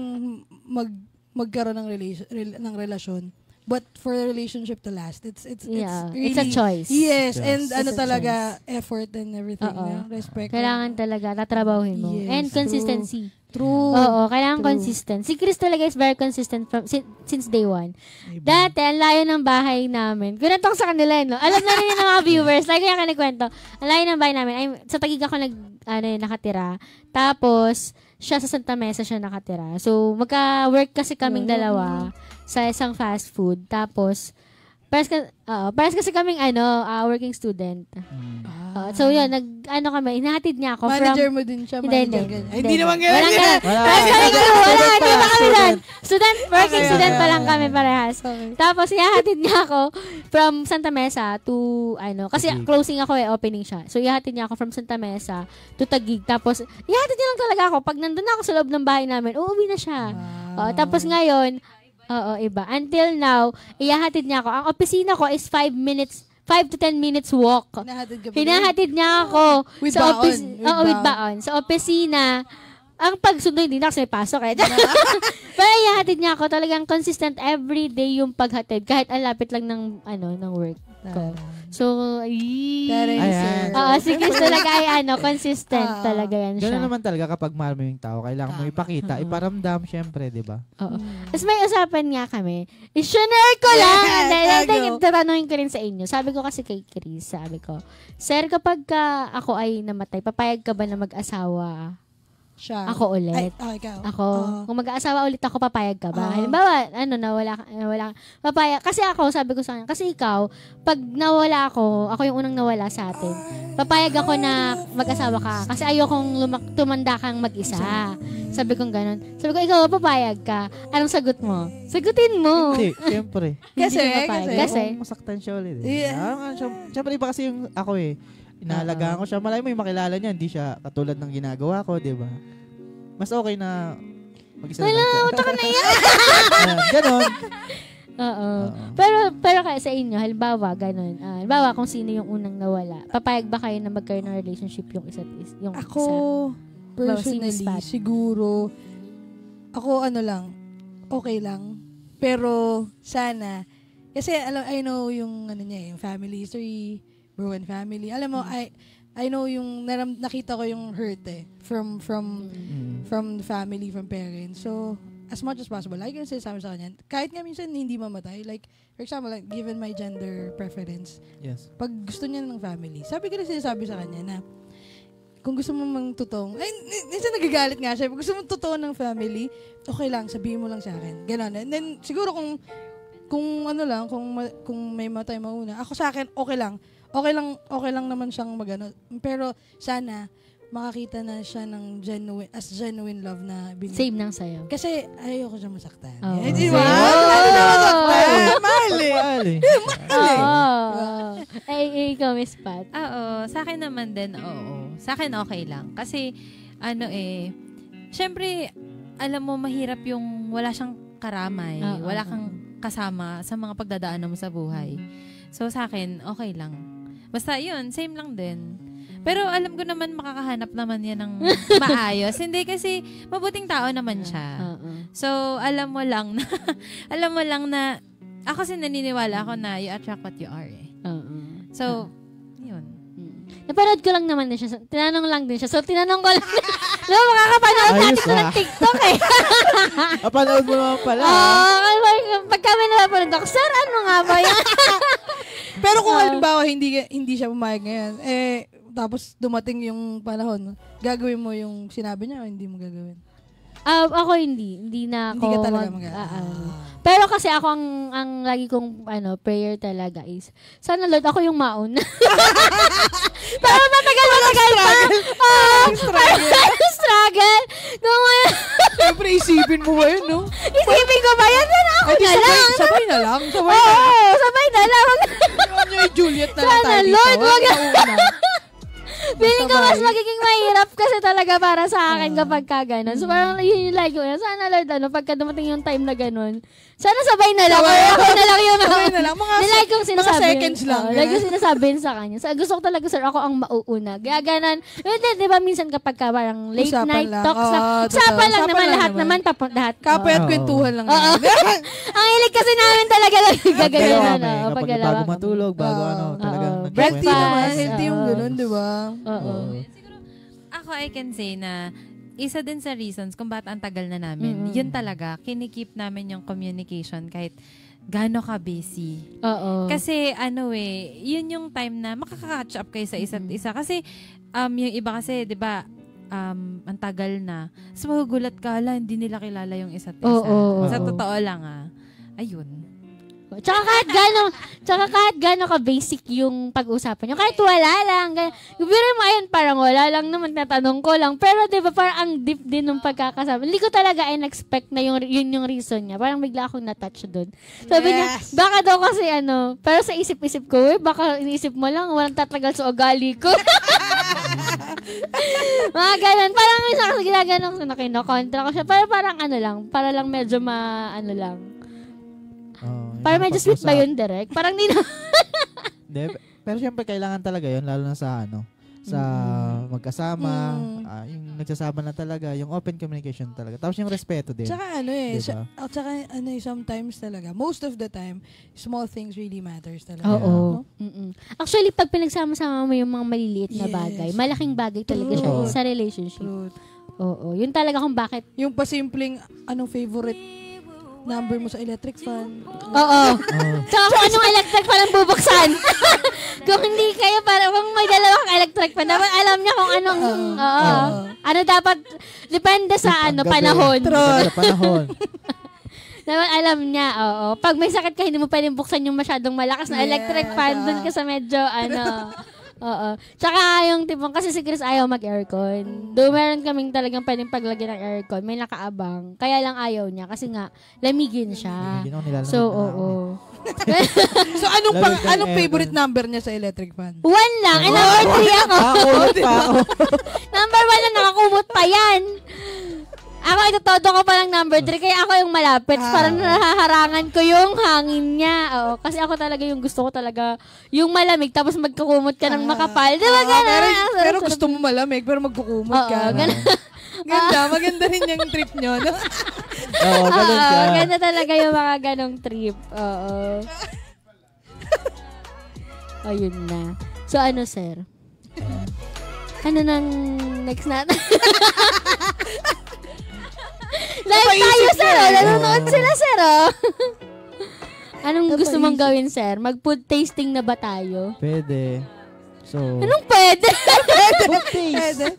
magkaroon ng relasyon. But for a relationship to last, it's Yeah, really, it's a choice. Yes, Yes. and It's a talaga, effort and everything. Oo. Respect. Kailangan talaga, tatrabahuhin mo. Yes, And consistency. True. Oo, kailangan True. consistent. Si Chris talaga is very consistent since day one. Iba. Dati, ang layo ng bahay namin. Kwento ko sa kanila, no? Alam na rin ng mga viewers. Lagi yung kanikwento. Ang layo ng bahay namin. Sa Taguig ako nakatira. Tapos, siya sa Santa Mesa siya nakatira. So, magka-work kasi kaming dalawa sa isang fast food. Tapos, pares kasi kaming working student. So, yun, kami, inahatid niya ako Manager mo din siya. Hindi, Manager hindi. ganyan. Ay, hindi naman ganyan. Walang ganun. Hindi pa kami doon. Working student pa lang kami parehas. Tapos, ihahatid niya ako from Santa Mesa to, kasi Taguig. closing ako opening siya. So, ihahatid niya ako from Santa Mesa to Taguig. Tapos, ihahatid niya lang talaga ako. Pag nandun na ako sa loob ng bahay namin, uuwi na siya. Tapos ngayon, iba. Until now, ihahatid niya ako. Ang opisina ko is 5 to 10 minutes walk. Hinahatid niya ako With sa baon. with baon. Sa opisina, ang pagsundo hindi na kasi may pasok eh. Pero ihahatid niya ako talagang consistent every day yung paghatid kahit ang lapit lang ng work ko. So, Ayan. si Chris talaga ay consistent talaga yan siya. Gano'n naman talaga kapag mahal mo yung tao. Kailangan mo ipakita, iparamdam, syempre, di ba? Oo. Tapos may usapan nga kami. I-share ko lang. Yes, Tatanungin ko rin sa inyo. Sabi ko kasi kay Chris, Sir, kapag ako ay namatay, papayag ka ba na mag-asawa? Siya. Ako ulit. Ikaw. Ako, kung mag-aasawa ulit ako, papayag ka ba? Halimbawa, nawala, papayag. Kasi ako, sabi ko sa kanya, kasi ikaw, pag nawala ako yung unang nawala sa atin, papayag ako na mag-asawa ka. Kasi ayokong tumanda kang mag-isa. Sabi kong ganun. Sabi ko, ikaw, papayag ka. Anong sagot mo? Sagutin mo. Hindi, syempre. Kasi, Hindi ka papayag. Kasi, Kung masaktan siya ulit. Yeah. Syempre, iba kasi yung ako inahalagaan ko siya. Malay mo yung makilala niya, hindi siya katulad ng ginagawa ko, di ba? Mas okay na mag-isa naman siya. utak na yan. Ganon. Oo. Pero kaya sa inyo, halimbawa, ganun. Halimbawa, kung sino yung unang nawala, papayag ba kayo na magkaroon ng relationship yung isa? Ako, personally, siguro, ako okay lang. Pero, sana, kasi I know yung, yung family history, broken family. Alam mo, I know yung, nakita ko yung hurt from the family, from parents. So, as much as possible, like yung sinasabi sa kanya, kahit nga minsan hindi mamatay, like, for example, like, given my gender preference, Yes. pag gusto niya ng family, sabi ko rin sinasabi sa kanya na, kung gusto mo mang totoong, minsan nagagalit nga siya, pag gusto mo totoo ng family, okay lang, sabihin mo lang sa akin. Ganon. And then, siguro kung may matay mauna, ako sa akin, okay lang. Okay lang naman siyang magano. Pero, sana, makakita na siya ng genuine love na binigay. Same nang sayo. Kasi, ayoko siya masaktan. Oh. Di ba? Mahal eh. Ikaw, Miss Pat. Oo, sa akin naman din, oo. Sa akin okay lang. Kasi, syempre, alam mo, mahirap yung wala siyang karamay. Wala kang kasama sa mga pagdadaanan mo sa buhay. So, sa akin, okay lang. Basta yun, same lang din. Pero alam ko naman, makakahanap naman yan ng maayos. Hindi kasi, mabuting tao naman siya. So, alam mo lang na, ako kasi naniniwala ako na you attract what you are eh. So, yun. Napanood ko lang naman din siya. Tinanong lang din siya. So, tinanong ko lang. Makakapanood natin ko ng TikTok eh. Panood mo naman pala. Pag kami napanood ako, sir, ano nga ba yan? Pero kung halimbawa hindi siya pumayag ngayon, tapos dumating yung panahon, gagawin mo yung sinabi niya o hindi mo gagawin? Ako hindi na ako. Hindi ka talaga Pero kasi ako ang lagi kong prayer talaga is sana Lord ako yung mauna. Para matagal pa. Struggle. Kung Siyempre, isipin mo ba yun, no? isipin ko ba yan? Yan ako na lang. Sabay na lang. Oo, sabay na lang. Romeo and Juliet na lang Sana, tayo dito. Lord, wag na. Feeling ko mas magiging mahirap kasi talaga para sa akin kapag ka ganun. So parang yun yung like ko. Sana Lord, pagka dumating yung time na ganun, sana sabay na lang. Okay na lang yung Sabay na lang. nilike kong sinasabi. Mga seconds lang. Like yung sinasabi sa kanya. So, gusto ko talaga, sir, ako ang mauuna. Kaya ganun. Di ba minsan kapag ka parang late Usapan night lang. talks lang. Usapan lang naman. Lahat naman. Lahat. Kapay at kwentuhan lang. Ang hilig kasi namin talaga gagawin. Kapag bago matulog, bago talagang Healthy naman. Breakfast. Healthy yung ganun, di ba? Oo. Ako, I can say na isa din sa reasons kung ba't ang tagal na namin, yun talaga, kinikip namin yung communication kahit gaano ka busy. Oo. Kasi yun yung time na makaka-catch up kayo sa isa't isa. Kasi yung iba kasi, di ba, ang tagal na. So, magugulat ka, hindi nila kilala yung isa't isa. Sa totoo lang, ayun. Tsaka kahit gano'n ka basic yung pag-usapan nyo. Kahit wala lang. Pero mo ayun, parang wala lang naman, natanong ko lang. Pero diba, parang ang deep din ng pagkakasama. Hindi ko talaga in-expect na yun yung reason niya. Parang bigla akong na-touch doon. Sabi niya, baka daw kasi pero sa isip-isip ko, baka iniisip mo lang, walang tatagal sa ugali ko. Mga ganun. Parang isa kasi ginaganon ko na kinokontra ko siya. Parang para lang medyo lang. Para medyo sweet ba yun, Derek? Parang di na. Pero syempre, kailangan talaga yun, lalo na sa sa magkasama, yung nagsasama na talaga, yung open communication talaga. Tapos yung respeto din. Tsaka diba? Sometimes talaga, most of the time, small things really matters talaga. Oo. No? Actually, pag pinagsama-sama mo yung mga maliliit na bagay, malaking bagay talaga siya sa relationship. Oo. Yun talaga kung bakit. Yung pasimpleng, anong favorite number mo sa electric fan. Oo. Tsaka kung anong electric fan ang bubuksan. Kung hindi kayo, kung may dalawang electric fan, dapat alam niya kung anong, ano dapat, depende sa panahon. Depende sa panahon. Dapat alam niya, Pag may sakit ka, hindi mo pwedeng buksan yung masyadong malakas na electric fan, dun ka sa medyo, Oo. Tsaka yung tipong, kasi si Chris ayaw mag-aircon. Doon meron kaming talagang pwedeng paglagyan ng aircon. May nakaabang. Kaya lang ayaw niya. Kasi nga, lamigin siya. So, oo. So, anong favorite number niya sa electric fan? 1 lang. Number 3 ako. Number 1 lang, nakakumot pa yan. Ako, itotodo ko pa lang number 3, kaya ako yung malapit. Parang nahaharangan ko yung hangin niya. Oo, kasi ako talaga yung gusto ko talaga, yung malamig, tapos magkukumot ka ng makapal. Diba gano'n? Pero gusto mo malamig, pero magkukumot ka. Maganda rin yung trip nyo. No? Oo, ganun ka. Ganda talaga yung mga ganong trip. Oo. Ayun na. So, sir? Ano nang next natin? Live tayo, sir. Nanonood sila, sir. Anong gusto mong gawin, sir? Mag-food tasting na ba tayo? Pwede. So, anong pwede? food taste.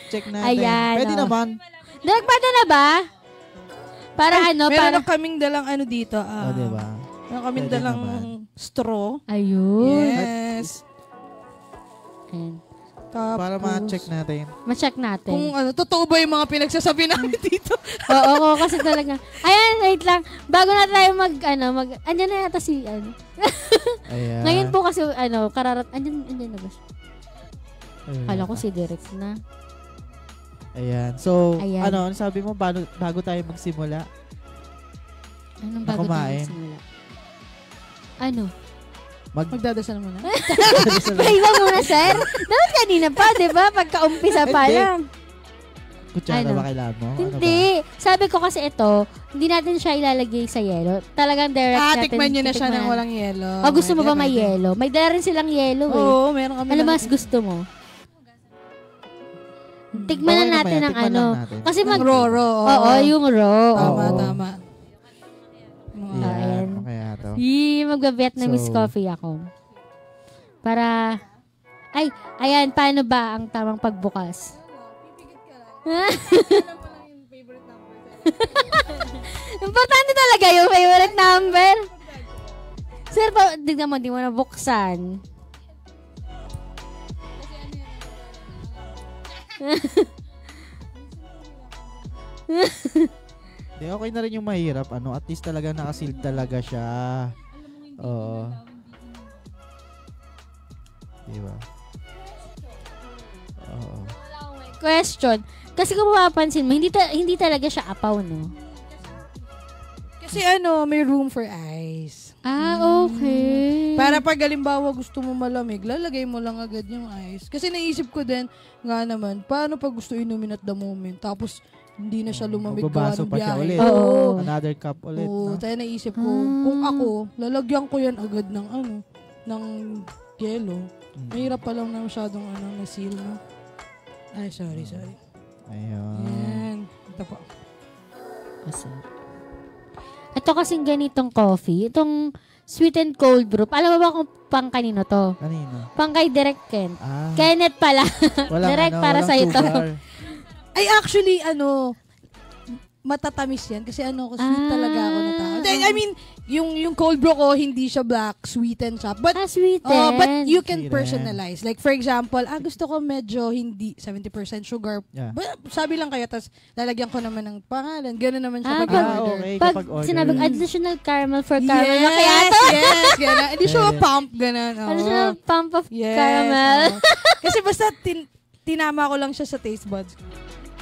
Check natin. Ayan, pwede naman. Pwede na ba? Para meron kaming dalang dito. Diba? Meron kaming dalang straw. Ayun. Yes. Ayan. Tapos, para ma-check natin. Ma-check natin. Kung totoo ba yung mga pinagsasabi namin dito? Oo, kasi talaga. Ayan, wait lang. Bago na tayo andyan na yata si, Ayan. Ngayon po kasi, andyan na ba siya? Kala ko si Derek na. Ayan. So, Ayan. ano sabi mo, bago tayo magsimula? Anong bago tayo magsimula? Magdadasal muna. Pray ba muna, sir? Dapat kanina pa, di ba? Pagka-umpisa pa lang. Kutsara ba kailangan mo? Hindi. Sabi ko kasi ito, hindi natin siya ilalagay sa yelo. Talagang direct natin. Tikman nyo na siya ng walang yelo. Gusto mo ba may yelo? May dala rin silang yelo eh. Oo, meron kami. Ano mas gusto mo? Tikman na natin ng Kasi raw. Oo, yung raw. Tama. Ayan. Kaya to. Magba-Vietnamese coffee ako. Para, ayan, paano ba ang tamang pagbukas? Importante talaga yung favorite number. Sir, tignan mo, di mo nabuksan. Di, okay na rin yung mahirap. At least talaga nakasealed talaga siya. Oo. Diba? Oo. Question. Kasi kung mapapansin mo, hindi talaga siya apaw, no? Kasi may room for ice. Okay. Para pag halimbawa gusto mo malamig, lalagay mo lang agad yung ice. Kasi naisip ko din, nga naman, paano pag gusto inumin at the moment, tapos hindi na siya lumamig gawa magbabaso ng pa siya biyahe. ulit. Oo. Another cup ulit. Oo, No? tayo naisip ko, kung ako, lalagyan ko yan agad ng ng yelo. Mahirap pa lang na masyadong na seal, no? Ay, sorry. Ayun. Yan. Ito po. Ito kasing ganitong coffee, itong sweet and cold brew. Alam mo ba kung pang kanino to? Kanino? Pang kay Direct Kent. Ah. Kenneth pala. Direct para sa ito. Ay, actually, matatamis yan. Kasi sweet talaga ako na tao. I mean, yung cold brew ko, hindi siya black, sweetened siya. But, sweetened. but you can Sweetened. personalize. Like, for example, gusto ko medyo hindi 70% sugar. Yeah. But, sabi lang kaya, tas lalagyan ko naman ng pangalan. Ganun naman siya pag pag- order. Okay, Pag kapag order. sinabing additional caramel for caramel macchiato. Yes, gano'n. Hindi siya pump, gano'n. Additional pump of Yes, caramel. Kasi basta tinama ko lang siya sa taste buds.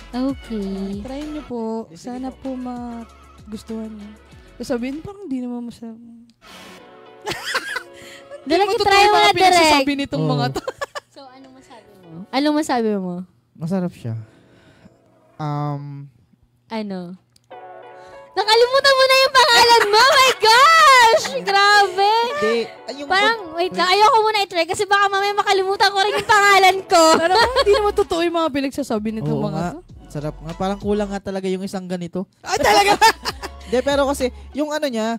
Okay. Try niyo po. Sana po magustuhan niyo. Sabihin, parang hindi naman masarap. Direct, try mo na direct. Sabi nitong mga to. So, anong masabi mo? Anong masabi mo? Masarap siya. Ano? Nakalimutan mo na yung pangalan mo! My gosh! Grabe! Parang, wait lang. Ayoko muna i-try kasi baka mamaya makalimutan ko rin yung pangalan ko. Pero hindi naman totoo yung mga pinagsasabi nitong Oo mga nga. to. Sarap nga. Parang kulang nga talaga yung isang ganito. Ay, talaga? Hindi, pero kasi, yung niya,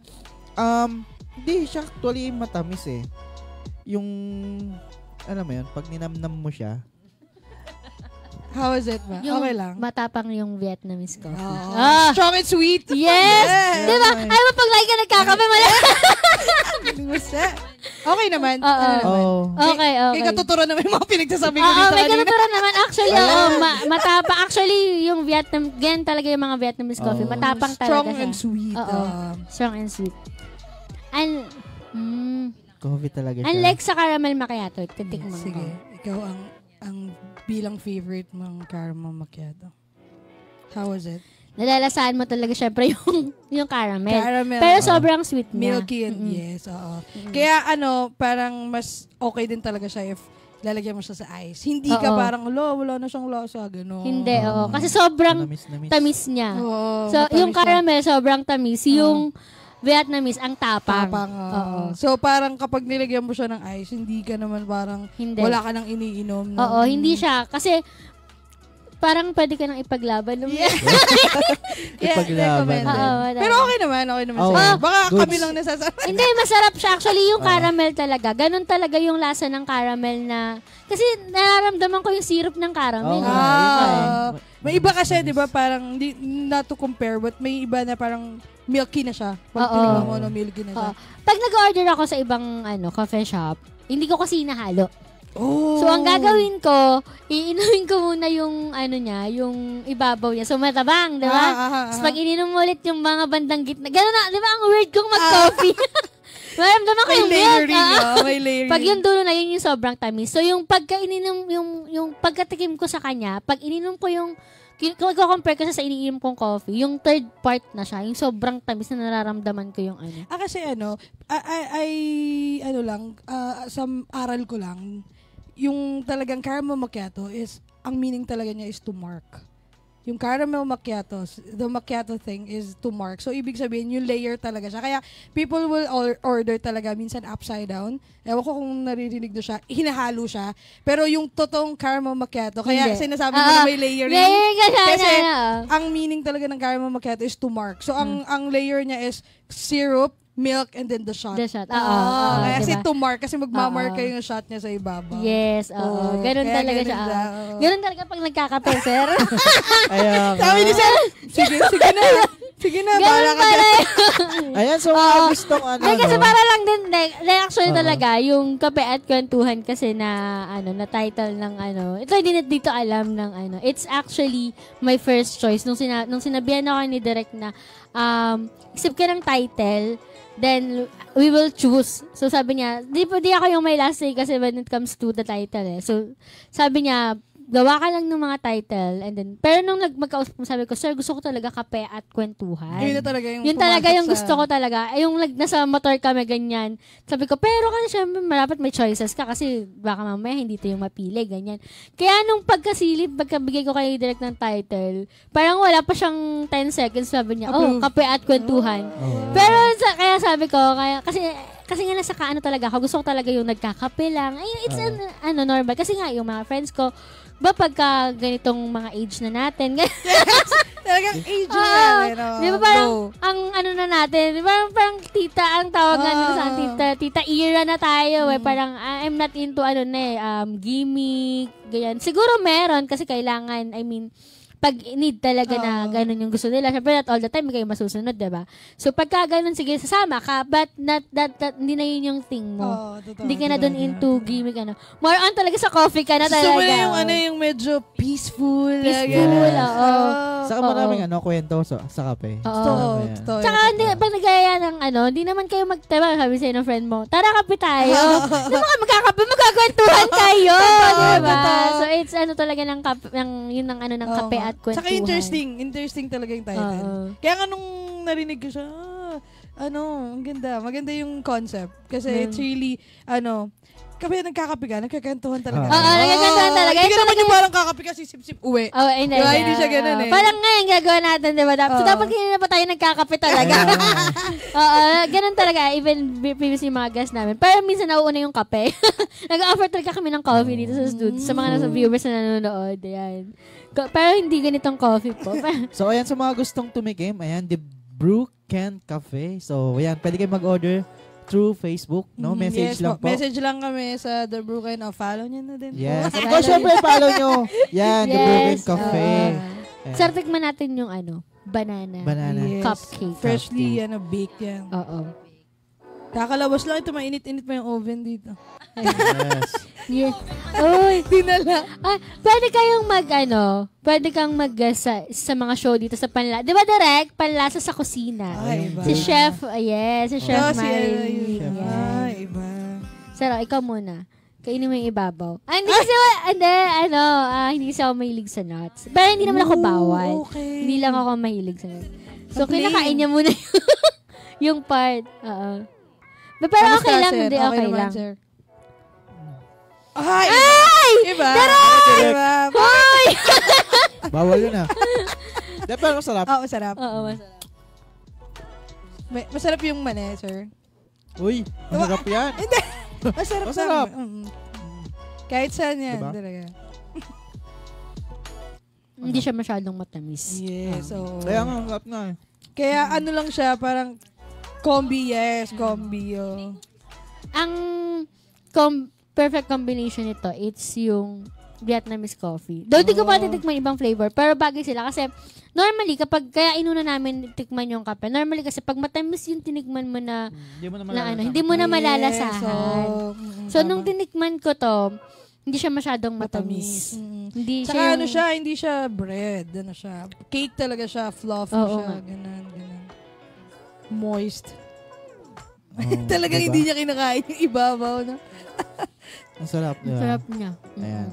hindi siya actually matamis eh. Yung, alam mo yun, pag ninamnam mo siya. How is it ba? Yung Okay lang. matapang yung Vietnamese coffee. Oh. Strong and sweet. Yes! Diba? Yes. Ay, pag lagi ka nagkakape, Okay naman. Oo. Oh. Okay. May katuturan naman yung mga pinagsasabi ko Oo, dito may kanina. kanuturan naman. Actually, matapang. Actually, yung Vietnam, ganyan talaga yung mga Vietnamese coffee. Oh. Matapang talaga Strong siya. and sweet. Oo. Strong and sweet. Coffee talaga siya. Unlike sa caramel macchiato, titikman mo. Sige, ikaw ang bilang favorite mong caramel macchiato. How was it? Nalalasaan mo talaga syempre yung caramel. Caramel. Pero sobrang sweet niya. Milky and yes, oo. Kaya parang mas okay din talaga siya if lalagyan mo siya sa ice. Hindi ka parang, wala na siyang lasa, gano'n. Hindi, oo. Kasi sobrang tamis niya. Oo, So, yung matamis caramel, sobrang tamis. Yung Vietnamese, ang tapang. oo. So, parang kapag nilagyan mo siya ng ice, hindi ka naman parang Hindi. wala ka nang iniinom. No? Oo, hindi siya. Kasi, parang pwede ka nang ipaglaban. Ipaglaban. Pero okay naman Oh, sa'yo. Baka goods. kami lang nasasabi. Hindi, masarap siya. Actually, yung caramel talaga. Ganun talaga yung lasa ng caramel na... Kasi nararamdaman ko yung syrup ng caramel. Oo nga, May iba kasi, di ba, parang, not to compare, but may iba na parang milky na siya. Pag tinignan mo, milky na siya. Pag nag-order ako sa ibang coffee shop, hindi ko kasi inahalo. Oh. So, ang gagawin ko, iinumin ko muna yung yung ibabaw niya. So, matabang, di ba? Tapos pag ininom mo ulit yung mga bandang gitna, gano'n na, di ba, ang weird kong mag-coffee. Maramdaman ko yung milk. May layering. Pag yung dulo na, yun yung sobrang tamis. So, yung pagka-ininom, yung pagkatikim ko sa kanya, pag ininom ko yung, kung i-compare ko sa iniinom kong coffee, yung third part na siya, yung sobrang tamis na nararamdaman ko yung Kasi sa aral ko lang, yung talagang caramel macchiato is, ang meaning talaga niya is to mark. Yung caramel macchiato, the macchiato thing is to mark. So, ibig sabihin, yung layer talaga siya. Kaya, people will order talaga, minsan upside down. Ewan ko kung naririnig do siya, hinahalo siya. Pero yung totoong caramel macchiato, kaya sinasabi mo na may layering. Layering ka siya. Kasi, ang meaning talaga ng caramel macchiato is to mark. So, ang layer niya is syrup, milk, and then the shot. The shot. Kasi diba? to mark, kasi magmamark kayo yung shot niya sa ibabaw. Yes, oo. Ganun kaya talaga ganun siya. siya, Ganun talaga pag nagkakape, sir. Ayun. Sabi ni Sir, sige na. Sige na, bahala ka dyan. Ayan, so mga gustong kasi para lang din, actually talaga, yung Kape at Kwentuhan kasi na, na title ng ito hindi na dito alam ng it's actually my first choice. Nung sinabihan ako ni Direk na, isip ka ng title, then we will choose. So sabi niya, di ako yung may last say kasi when it comes to the title So sabi niya, gawa ka lang ng mga title and then pero nung magkausap mo sabi ko, sir, gusto ko talaga Kape at Kwentuhan. Yun talaga yung gusto ko talaga. Yung nasa motor kami ganyan. Sabi ko, pero kasi syempre malapit may choices ka kasi baka mamaya hindi to yung mapili, ganyan. Kaya nung pagkabigay ko kay Direk ng title, parang wala pa siyang 10 seconds, sabi niya, Kape at Kwentuhan. Pero kaya sabi ko, kasi nga nasa talaga ako, gusto ko talaga yung nagkakape lang. Ay, it's normal. Kasi nga, yung mga friends ko, pagka ganitong mga age na natin, talagang age na di ba parang, na natin, di ba parang tita, ang tawag nga sa tita era na tayo, parang, I'm not into, gimmick, ganyan. Siguro meron, kasi kailangan, pag need talaga na ganun yung gusto nila. Siyempre, not all the time, kayo masusunod, diba? So, pagka ganun, sige, sasama ka, but hindi na yun yung thing mo. Hindi ka na dun into gimmick, More on talaga sa coffee ka na talaga. Gusto mo yung medyo peaceful. Saka maraming kwento sa kape. Totoo. Tsaka, pag nagaya ng hindi naman kayo diba, sabi sa'yo ng friend mo, tara kape tayo. Di ba ka magkakape, magkakwentuhan kayo. Diba? So, it's talaga ng kape, yun ng ng kape at Kwentuhan. Saka interesting talaga yung title. Kaya nga nung narinig ko siya, ang ganda. Maganda yung concept. Kasi it's really, kapag nagkakape ka, nagkakantuhan talaga. Nagkakantuhan talaga. Hindi ka naman yung parang kakape ka, sip-sip, uwi. Hindi siya ganun Parang ngayon gagawa natin, diba? So, dapat kanina pa tayo nagkakape talaga. Ganun talaga. Even previously mga guests namin. Pero minsan nauuna yung kape. Nag-offer talaga kami ng coffee dito sa studio. Sa mga nasa viewers na nanonood. Ayan. Pero hindi ganitong coffee po. So, ayan, sa mga gustong tumikim, ayan, The Brew Can Cafe. So, ayan, pwede kayo mag-order through Facebook, no? Message lang po. Message lang kami sa The Brew Can. Follow nyo na din. Yes. Of course, syempre, follow nyo. Yan, The Brew Can Cafe. Sir, tikman natin yung banana cupcake. Freshly, baked yan. Oo. Kakalabas lang ito, mainit-init pa yung oven dito. Yes. Uy, dinala. Pwede kayong pwede kang sa mga show dito sa Panlasa. Di ba, Direk? Panlasa sa kusina. Si Chef, si Chef Marilyn. Iba. Sir, ikaw muna. Kainin mo yung ibabaw. Hindi kasi, hindi kasi ako mahilig sa nuts. Pero hindi naman ako bawal. Okay. Hindi lang ako mahilig sa nuts. So, kinakain niya muna yung part. Pero okay lang, hindi okay lang. Sir. Ay! Iba? Diba? Hoy! Bawal yun pero masarap. Oo, masarap. Masarap yung mani, sir. Uy, masarap yan. Hindi. Masarap. Kahit saan yan. Diba? Talaga. Hindi siya masyadong matamis. Yes. Kaya nga, masarap na Kaya lang siya, parang combi. Ang perfect combination nito, it's yung Vietnamese coffee. Though di ko pa titikman ibang flavor, pero bagay sila kasi normally kaya inuna namin tikman yung kape. Normally kasi pag matamis yung tinikman mo na hindi mo na malalasahan. So nung tinikman ko to, hindi siya masyadong matamis. Hindi Saka hindi siya bread, siya. Cake talaga siya, fluffy siya, ganun. Moist. Talagang hindi niya kinakain yung ibabaw, no? Ang sarap, diba? Sarap niya. Ayan.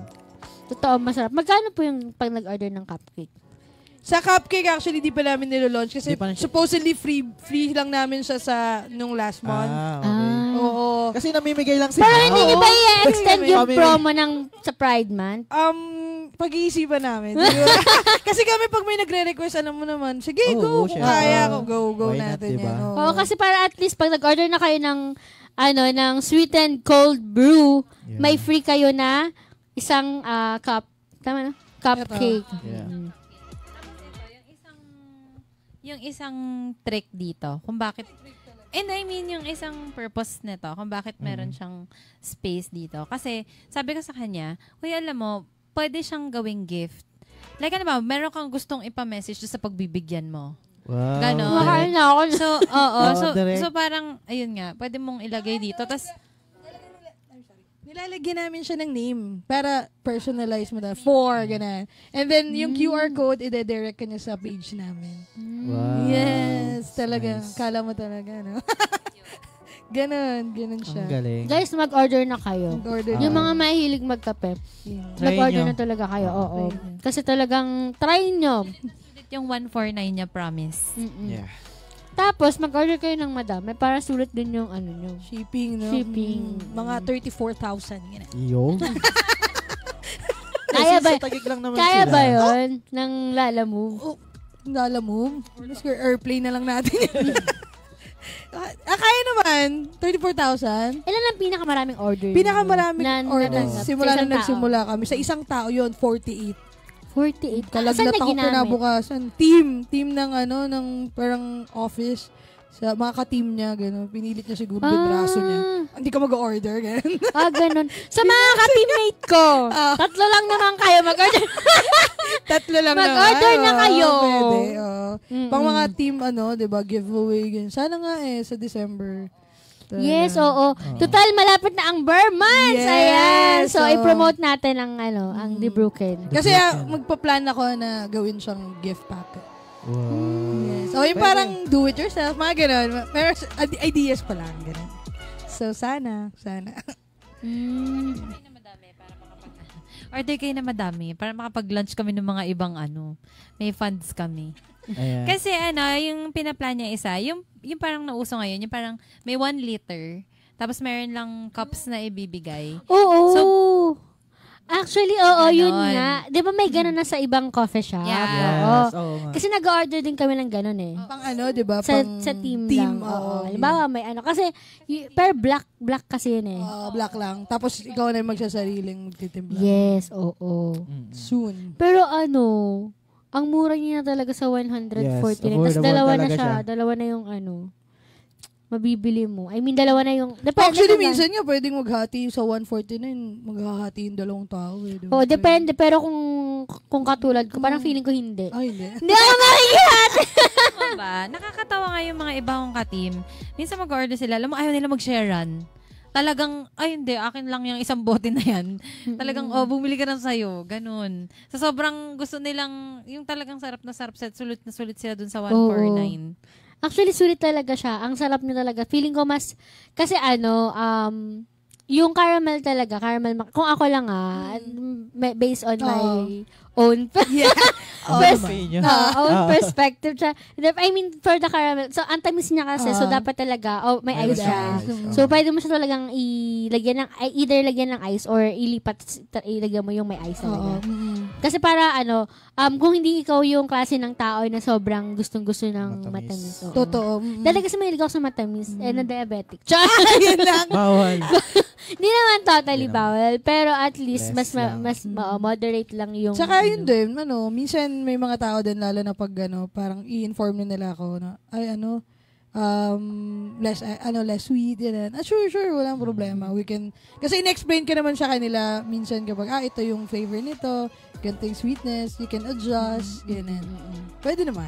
Totoo, masarap. Magkano po yung pag nag-order ng cupcake? Sa cupcake, actually, di pa namin nilo-launch kasi supposedly free lang namin siya nung last month. Okay. Oo. Kasi namimigay lang sila. Pero hindi niyo ba i-extend yung promo sa Pride Month? Pag-iisipan namin. Kasi kami pag may nagre-request, alam mo naman, sige, go. Kung kaya ko, go natin diba? yan. Oo, kasi para at least pag nag-order na kayo ng sweetened cold brew, may free kayo na isang cup. Tama na? Cupcake. Yeah. Yung isang trick dito, kung bakit, yung isang purpose nito, kung bakit meron siyang space dito. Kasi, sabi ko sa kanya, alam mo, pwede siyang gawing gift. Like, meron kang gustong ipamessage sa pagbibigyan mo. Wow. Ganon. Kumakain na ako. So, oo. direct. So, parang, ayun nga, pwede mong ilagay dito. Tapos, Nilalagyan namin siya ng name para personalize mo na. Ganun. And then, yung QR code, ide-direct ka niya sa page namin. Wow. Yes, talaga. Nice. Kala mo talaga, no? Ganun siya. Ang galing. Guys, mag-order na kayo. Order Yung mga mahilig magkape, Try mag-order nyo. na talaga kayo. Oo. Try nyo. Kasi talagang try nyo. sulit yung 149 niya, promise. Mm-mm. Yeah. Tapos, mag-order kayo ng madami para sulit din yung ano nyo. Shipping, no? Shipping. Mga 34,000. Ganun. Yo. Kaya ba, Sa tagig lang naman kaya sila. ba yun? Ng Lala Move? Oh, nala mo? Mas airplane na lang natin. Kaya naman. 34,000. Ilan ang pinakamaraming order? Pinakamaraming orders. natanggap Simula sa isang nung nagsimula kami. Sa isang tao yon 48. 48. Saan Kalaglat na ako ginamit? kinabukasan. Team ng ng parang office. Sa mga ka-team niya, gano'n. Pinilit niya siguro yung braso niya. Hindi ka mag-order, gano'n. Ganun. Sa mga ka-teammate ko, tatlo lang naman kayo mag-order. Tatlo lang Mag-order na kayo. Pwede, Pang mga team, diba, giveaway, gano'n. Sana nga sa December. Yes, oo. Total, malapit na ang Burr Months. Yes, Ayan. So, oo. i-promote natin ang, ang The Broken. Kasi magpa-plan ako na gawin siyang gift pack. Wow. Yes. O yung parang do it yourself, mga gano'n. Pero ideas pa lang, gano'n. So, sana. Order kayo na madami para makapag-lunch kami ng mga ibang may funds kami. Ayan. Kasi yung pinaplan niya isa, yung parang nauso ngayon, yung parang may 1 liter, tapos meron lang cups na ibibigay. Oo. So- Actually, oo, yun Ganon. nga. Di ba may gano'n na sa ibang coffee shop? Yeah. Oo. Yes. Oo nga. Kasi nag-order din kami ng gano'n eh. Pang diba? Sa, Pang sa team lang. Oo. yun. Halimbawa, may kasi, per black kasi yun eh. Black lang. Tapos ikaw na yung magsasariling magtitimpla. Yes, oo. Soon. Pero ang mura niya talaga sa 149. Yes, Tapos affordable dalawa na talaga siya. siya. Dalawa na yung mabibili mo. I mean, dalawa na yung... Actually, naman. minsan nga pwedeng maghati sa 149. Maghahati yung dalawang tao. Diba? Oo, depende. Pero kung katulad ko, parang feeling ko hindi. Ay, hindi. Hindi ako makikihati! Diba? Nakakatawa nga yung mga ibang ka-team. Minsan mag-order sila, alam mo, ayaw nila mag-sharean. Talagang, hindi, akin lang yung isang bote na yan. Talagang, bumili ka na sa'yo. Ganun. Sa sobrang gusto nilang, yung talagang sarap na sarap, sulit na sulit sila dun sa 149. Actually, sulit talaga siya. Ang sarap niya talaga. Feeling ko mas, kasi yung caramel talaga, kung ako lang based on my own own perspective siya. I mean, for the caramel, so ang tamis niya kasi, so dapat talaga, may ice siya. So, pwede mo siya talagang either lagyan ng ice or ilagyan mo yung may ice talaga. Kasi para kung hindi ikaw yung klase ng tao na sobrang gustong-gusto ng matamis. Totoo. Dahil kasi mahilig ako sa matamis, na diabetic. Yun lang. Bawal. Hindi naman totally bawal, pero at least Less lang. mas moderate lang yung... Tsaka yun din, minsan may mga tao din, lalo na pag parang i-inform nila ako na, less sweet, yan. Sure, walang problema. We can, kasi in-explain ka naman sa kanila, minsan kapag, ito yung flavor nito, ganito yung sweetness, you can adjust, ganyan. Pwede naman.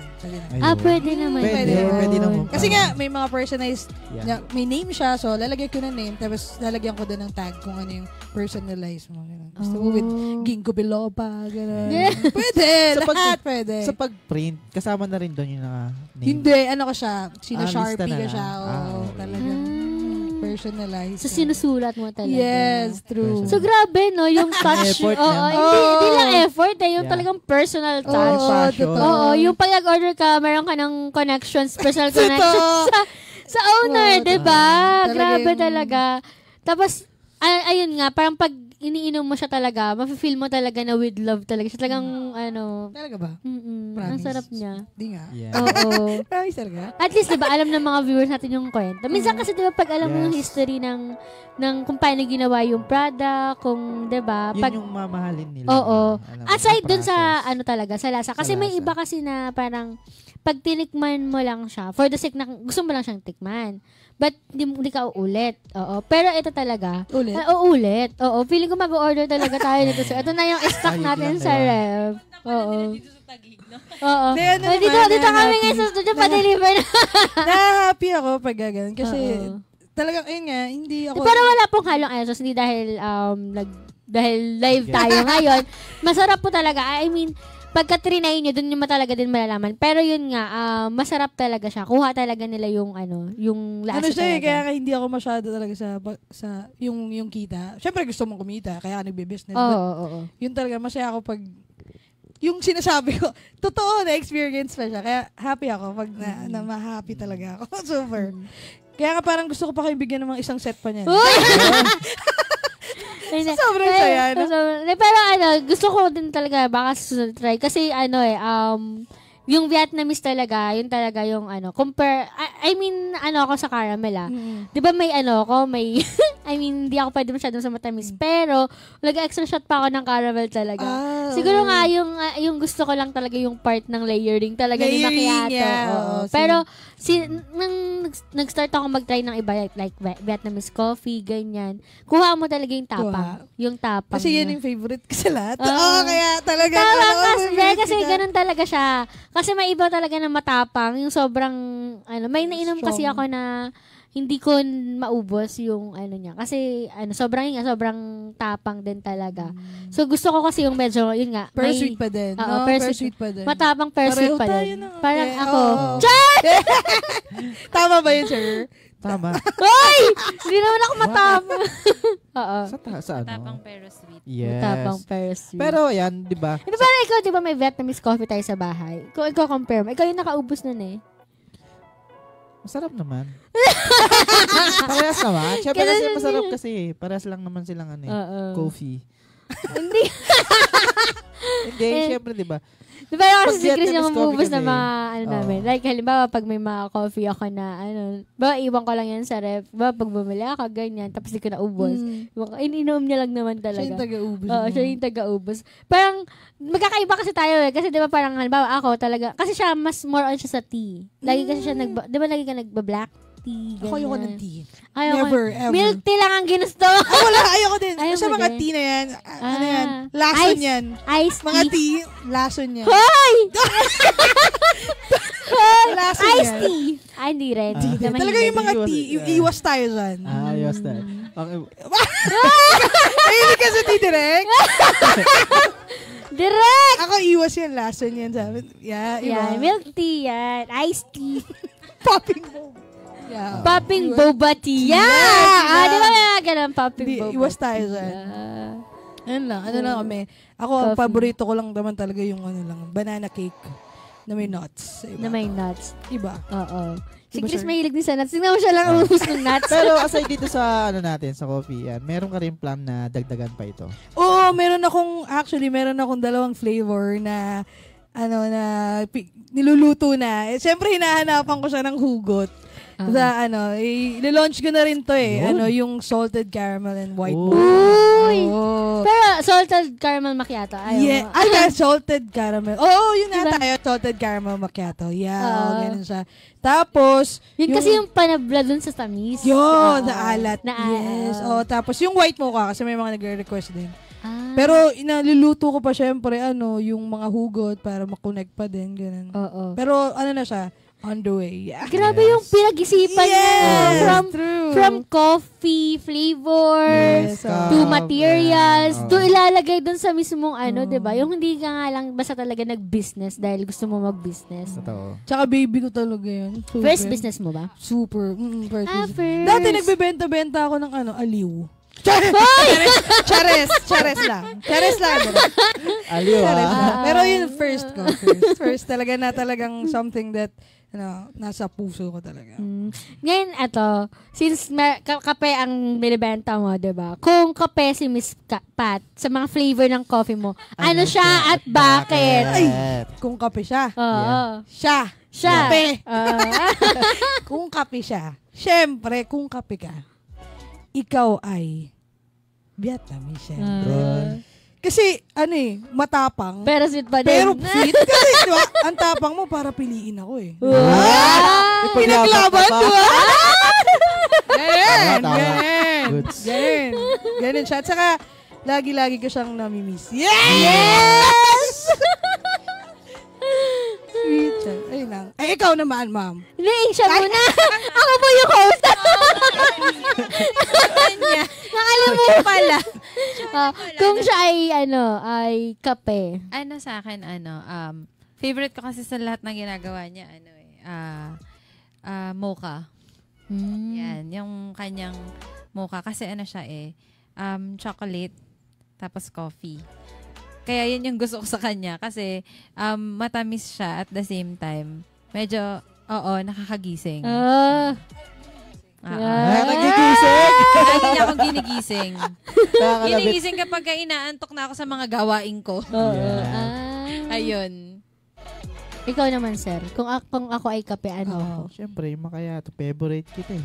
Pwede naman. Pwede naman. Kasi nga, may mga personalized, Yeah. may name siya, so lalagyan ko ng name, tapos lalagyan ko din ng tag kung ano yung personalized mo. Ganun. Gusto mo with ginkgo biloba, gano'n. Pwede, lahat pwede. Sa pag-print, kasama na rin doon yung naka-name. Hindi, ko siya, lista Sharpie na ka lang. siya, Okay. talaga. Personalized. So, sinusulat mo talaga. Yes, true. So, grabe, no? Yung touch. effort Oo, niya. hindi lang effort, yung Yeah. talagang personal Oo, touch. passion. totoo. Oo, yung pag nag-order ka, meron ka ng connections, personal connections sa owner, Oo, diba? totoo. Grabe Talagang- talaga. Tapos, ayun nga, parang pag iniinom mo siya talaga, mafe-feel mo talaga na with love talaga. Siya talagang, Talaga ba? ang Promise. sarap niya. Di nga. Yeah. Oo. Promise talaga? At least, diba, alam ng mga viewers natin yung kwento. Minsan kasi, diba, pag alam mo yung Yes. history ng kung paano ginawa yung product, kung, diba, Yun pag, yung mamahalin nila. oo. Alam mo, Aside yung dun sa, process. talaga, sa lasa. Kasi Sa may lasa. iba kasi na parang, pag tinikman mo lang siya, for the sake na, gusto mo lang siyang tikman. But, hindi ka uulit. Oo. Pero ito talaga, Ulit? uulit. Oo. Feeling ko mag-order talaga tayo nito. So, ito na yung stock Ayun natin lang sa na yan. ref. Oo. Dito sa Taguig, no? Oo. Dito kami ngayon sa studio pa-deliver na. Na-happy ako pag gano'n. Kasi talagang, ayun nga, hindi ako... Pero wala pong halong esos, hindi dahil dahil live tayo ngayon. Masarap po talaga. I mean, pagka trinay nyo, dun nyo talaga din malalaman. Pero yun nga, masarap talaga siya. Kuha talaga nila yung yung lasa ano siya talaga. Kaya hindi ako masyado talaga sa yung kita. Syempre gusto mong kumita, kaya nagbe-business. Oo. Yun talaga, masaya ako pag yung sinasabi ko, totoo na experience pa siya. Kaya happy ako pag na ma-happy talaga ako. Super. Kaya nga parang gusto ko pa kayo bigyan ng mga isang set pa niyan. Sobrang saya, no? Pero gusto ko din talaga baka susunod try. Kasi yung Vietnamese talaga, yun talaga yung compare, I mean, ako sa caramel Di ba may may, I mean, hindi ako pwede masyadong sa matamis. Pero, nag-extra shot pa ako ng caramel talaga. Siguro nga, yung gusto ko lang talaga yung part ng layering talaga ni macchiato. Yeah. Pero, nang nag-start ako mag-try ng iba, like Vietnamese coffee, ganyan, kuha mo talaga yung tapang. Yung tapang. Kasi yan yung favorite ko sa lahat. Kaya talaga. Kasi ganun talaga siya. Kasi may iba talaga na matapang. Yung sobrang, may nainom kasi ako na hindi ko maubos yung niya. Kasi, sobrang tapang din talaga. So, gusto ko kasi yung medyo, yun nga. Pero sweet pa din. Pero sweet pa din. Matapang pero sweet pa din. Parang ako. Tama ba yun, sir? Tama. Hoy! Hindi naman ako matapang. Oo. Sa ano? Tapang pero sweet. Yes. Matapang pero sweet. Pero yan, di ba? Pero ikaw, di ba may Vietnamese coffee tayo sa bahay? Kung ikaw compare mo, ikaw yung nakaubos nun eh. Masarap naman. Parehas naman. Siyempre kasi masarap kasi. Parehas lang naman silang coffee. Hindi. Hindi, siyempre, di ba? Di ba kasi si Chris yung umubos na mga namin. Like, halimbawa, pag may mga coffee ako na, iwan ko lang yan sa ref. Pag bumili ako, ganyan. Tapos di ko naubos. Ininom niya lang naman talaga. Siya yung taga-ubos. Oo, siya yung taga-ubos. Parang, magkakaiba kasi tayo eh. Kasi di ba parang, halimbawa, ako talaga, kasi siya, mas more on siya sa tea. Lagi kasi siya, di ba lagi ka nagba-black tea? Ako ayoko ng tea. Never, ever. Milk tea lang ang ginusto. Wala, ayoko din. Ayaw Sa mo mga din? tea na yan, yan? Lason yan. Iced Mga tea. tea, lason yan. Hoy! Lason Iced yan. tea. Ay, hindi rin. Talaga yung mga tea, iwas tayo dyan. Ayos na. Mahilig ka sa tea direct? Direct! Ako iwas yan, lason yan. Sabi. Yeah, iba. Yan, milk tea yan. Iced tea. Popping boba. Yeah. Popping boba tea. Yeah! Diba? Di ba may mga ganun, popping boba Iwas tayo dyan. Ano lang kami. Ako, ang paborito ko lang naman talaga yung banana cake na may nuts. Na may nuts. Iba. Oo. Si Diba, Chris sir? mahilig din sa nuts. Tingnan mo siya lang umubos ng nuts. Pero aside dito sa natin, sa coffee, yan, meron ka rin plan na dagdagan pa ito? Oo, meron akong dalawang flavor na niluluto na. Siyempre, hinahanapan ko siya ng hugot. Sa i-launch ko na rin to eh. Yung salted caramel and white mocha. Uy! Pero salted caramel macchiato. Ayaw mo. Salted caramel. Yun na tayo. Salted caramel macchiato. Yeah, ganun siya. Tapos, yun kasi yung panabla dun sa tamis. Yun, na alat. Yes. Tapos yung white mocha kasi may mga nagre-request din. Pero inaluluto ko pa syempre yung mga hugot para makonect pa din. Ganun. Pero na siya, on the way. Yeah. Grabe yung pinag-isipan niya. From coffee, flavor, to materials, to ilalagay dun sa mismong diba? Yung hindi ka nga lang basta talaga nag-business dahil gusto mo mag-business. Totoo. Tsaka baby ko talaga yun. Super. First business mo ba? Super. First business. First. Dati nagbebenta-benta ako ng aliw. Chares lang. Aliw Pero yun first ko. First talaga na talagang something that nasa puso ko talaga. Ngayon, since kape ang binibenta mo, diba? Kung kape si Miss Pat, sa mga flavor ng coffee mo, ano siya at bakit? Ay, kung kape siya. Siya. Kape. Kung kape siya. Siyempre, kung kape ka, ikaw ay Vietnamese, syempre. Kasi, matapang. Pero sweet pa din. Pero sweet. Kasi, diba, ang tapang mo para piliin ako eh. Wow! Pinaglaban, diba? Ganun siya. At saka, lagi-lagi ko siyang namimiss. Yes! Ayun lang. Ikaw naman, ma'am. Hindi, siya muna. Ako po yung host. Nakalimutan pala. Kung siya ay kape. Sa akin, favorite ko kasi sa lahat ng ginagawa niya, mocha. Yan, yung kanyang mocha. Kasi siya chocolate, tapos coffee. Kaya yun yung gusto ko sa kanya. Kasi matamis siya at the same time. Medyo, nakakagising. Nagigising! Lagi niya akong ginigising. Ginigising kapag inaantok na ako sa mga gawain ko. Ayun. Ikaw naman, sir. Kung ako ay kape, ano? Siyempre, makayato. Favorite kita eh.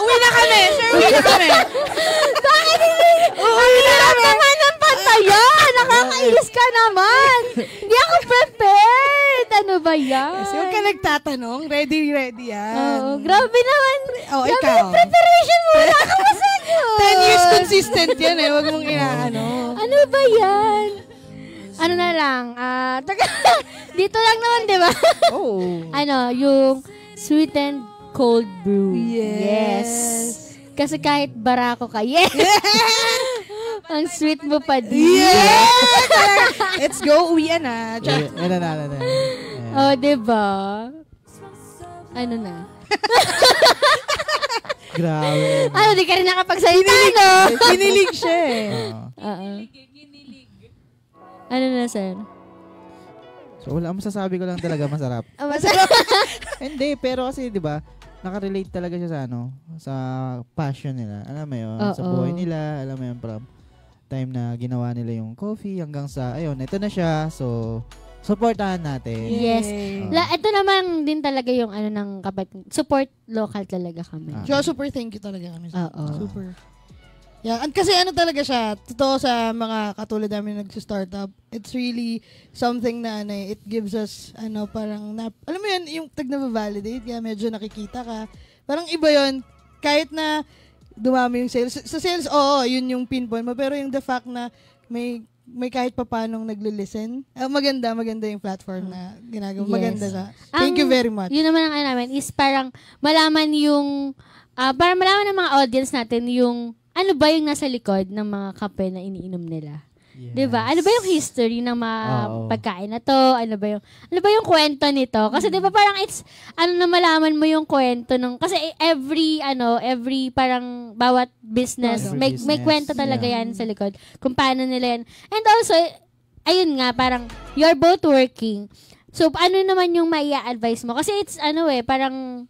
Uwi na kami! Sir, uwi na kami! Bakit hindi? Uwi na kami! Naman ng patayan! Nakakainis ka naman! Hindi ako prepared! Ano ba yan? Kasi huwag ka nagtatanong. Ready yan. Oo, grabe naman. Oh, grabe ikaw. yung preparation mo. Ako masagot. 10 years consistent yan eh. Huwag mong inaano. Ano ba yan? Ano na lang? Dito lang naman, di ba? Oh. Yung sweetened cold brew. Yes. Kasi kahit barako ka, yes! Ang sweet mo pa din. Yeah! Let's go. Uwi na. Oh, diba? Ano na? Grabe. Di ka rin nakapagsalita, no? Kinilig siya eh. Ano na, sir? So, wala. Masasabi ko lang talaga masarap. Hindi, pero kasi, di ba, nakarelate talaga siya sa sa passion nila. Alam mo yun, sa buhay nila. Alam mo yun, from time na ginawa nila yung coffee hanggang sa, ayun, ito na siya. So, supportahan natin. Yes. Ito naman din talaga yung ng kapatid. Support local talaga kami. So, super thank you talaga kami. Super. Yeah, kasi talaga siya, totoo sa mga katulad namin nag-startup, it's really something na it gives us, parang, alam mo yun, yung nab-validate, kaya medyo nakikita ka. Parang iba yun, kahit na dumami yung sales. Sa sales, yun yung pinpoint mo, pero yung the fact na may kahit pa paanong nagli-listen, maganda yung platform na ginagawa. Yes. Maganda siya. Thank you very much. Yun naman ang namin is parang malaman yung, para malaman ng mga audience natin yung ano ba yung nasa likod ng mga kape na iniinom nila. Yes. 'Di ba? Ano ba yung history ng mga pagkain na to? Ano ba yung kwento nito? Kasi 'di ba parang it's na malaman mo yung kwento ng kasi every parang bawat business may kwento talaga yan sa likod kung paano nila yan. And also ayun nga parang you're both working. So ano naman yung maia-advise mo? Kasi it's parang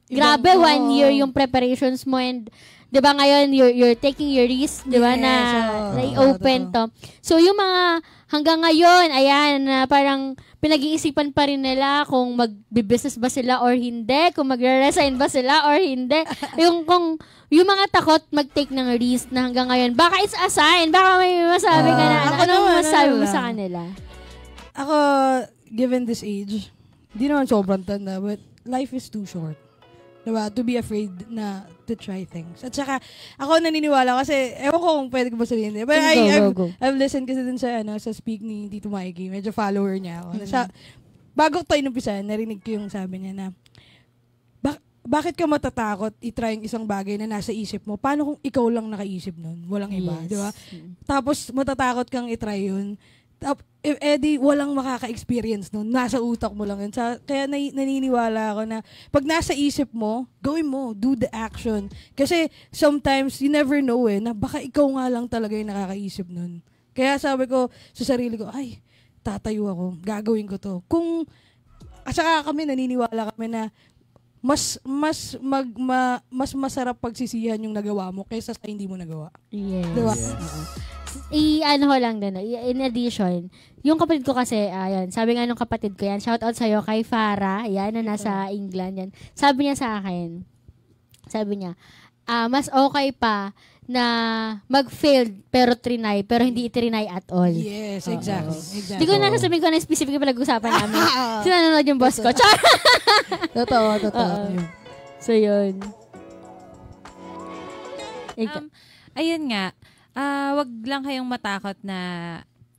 grabe 1 year yung preparations mo and 'di ba ngayon you're taking your risk, 'di ba na i-open to. So yung mga hanggang ngayon ayan na parang pinag-iisipan pa rin nila kung magbi-business ba sila or hindi, kung magre-resign ba sila or hindi. Yung mga takot mag-take ng risk na hanggang ngayon. Baka it's a sign, baka may masabi ka na. Ano masabi mo sa kanila? Ako, given this age, di naman sobrang tanda, but life is too short. Diba? To be afraid na to try things. At saka, ako naniniwala kasi, ewan ko kung pwede ko ba sabihin. But I've listened kasi dun sa speak ni Tito Mikey. Medyo follower niya ako. Bago tayo inumpisa, narinig ko yung sabi niya na, bakit ka matatakot i-try yung isang bagay na nasa isip mo? Paano kung ikaw lang nakaisip nun? Walang iba, di ba? Tapos, matatakot kang i-try yun. If walang makaka-experience nun, nasa utak mo lang yun. Kaya naniniwala ako na pag nasa isip mo, gawin mo, do the action. Kasi sometimes, you never know na baka ikaw nga lang talaga yung nakakaisip nun. Kaya sabi ko sa sarili ko, ay, tatayo ako, gagawin ko to. At saka kami, naniniwala kami na mas masarap pagsisihan yung nagawa mo kaysa sa hindi mo nagawa. Yes. Diba? Ko lang din. In addition, yung kapatid ko kasi, sabi nga nung kapatid ko yan, shout out sa'yo kay Farah, yan, na nasa England yan. Sabi niya sa akin, mas okay pa na mag-fail pero trinay, pero hindi itrinay at all. Yes, exactly. Hindi ko na sasabihin ko na specific yung pinag-usapan namin. Sinanonood yung boss ko. Totoo. So, yun. Ayun nga, wag lang kayong matakot na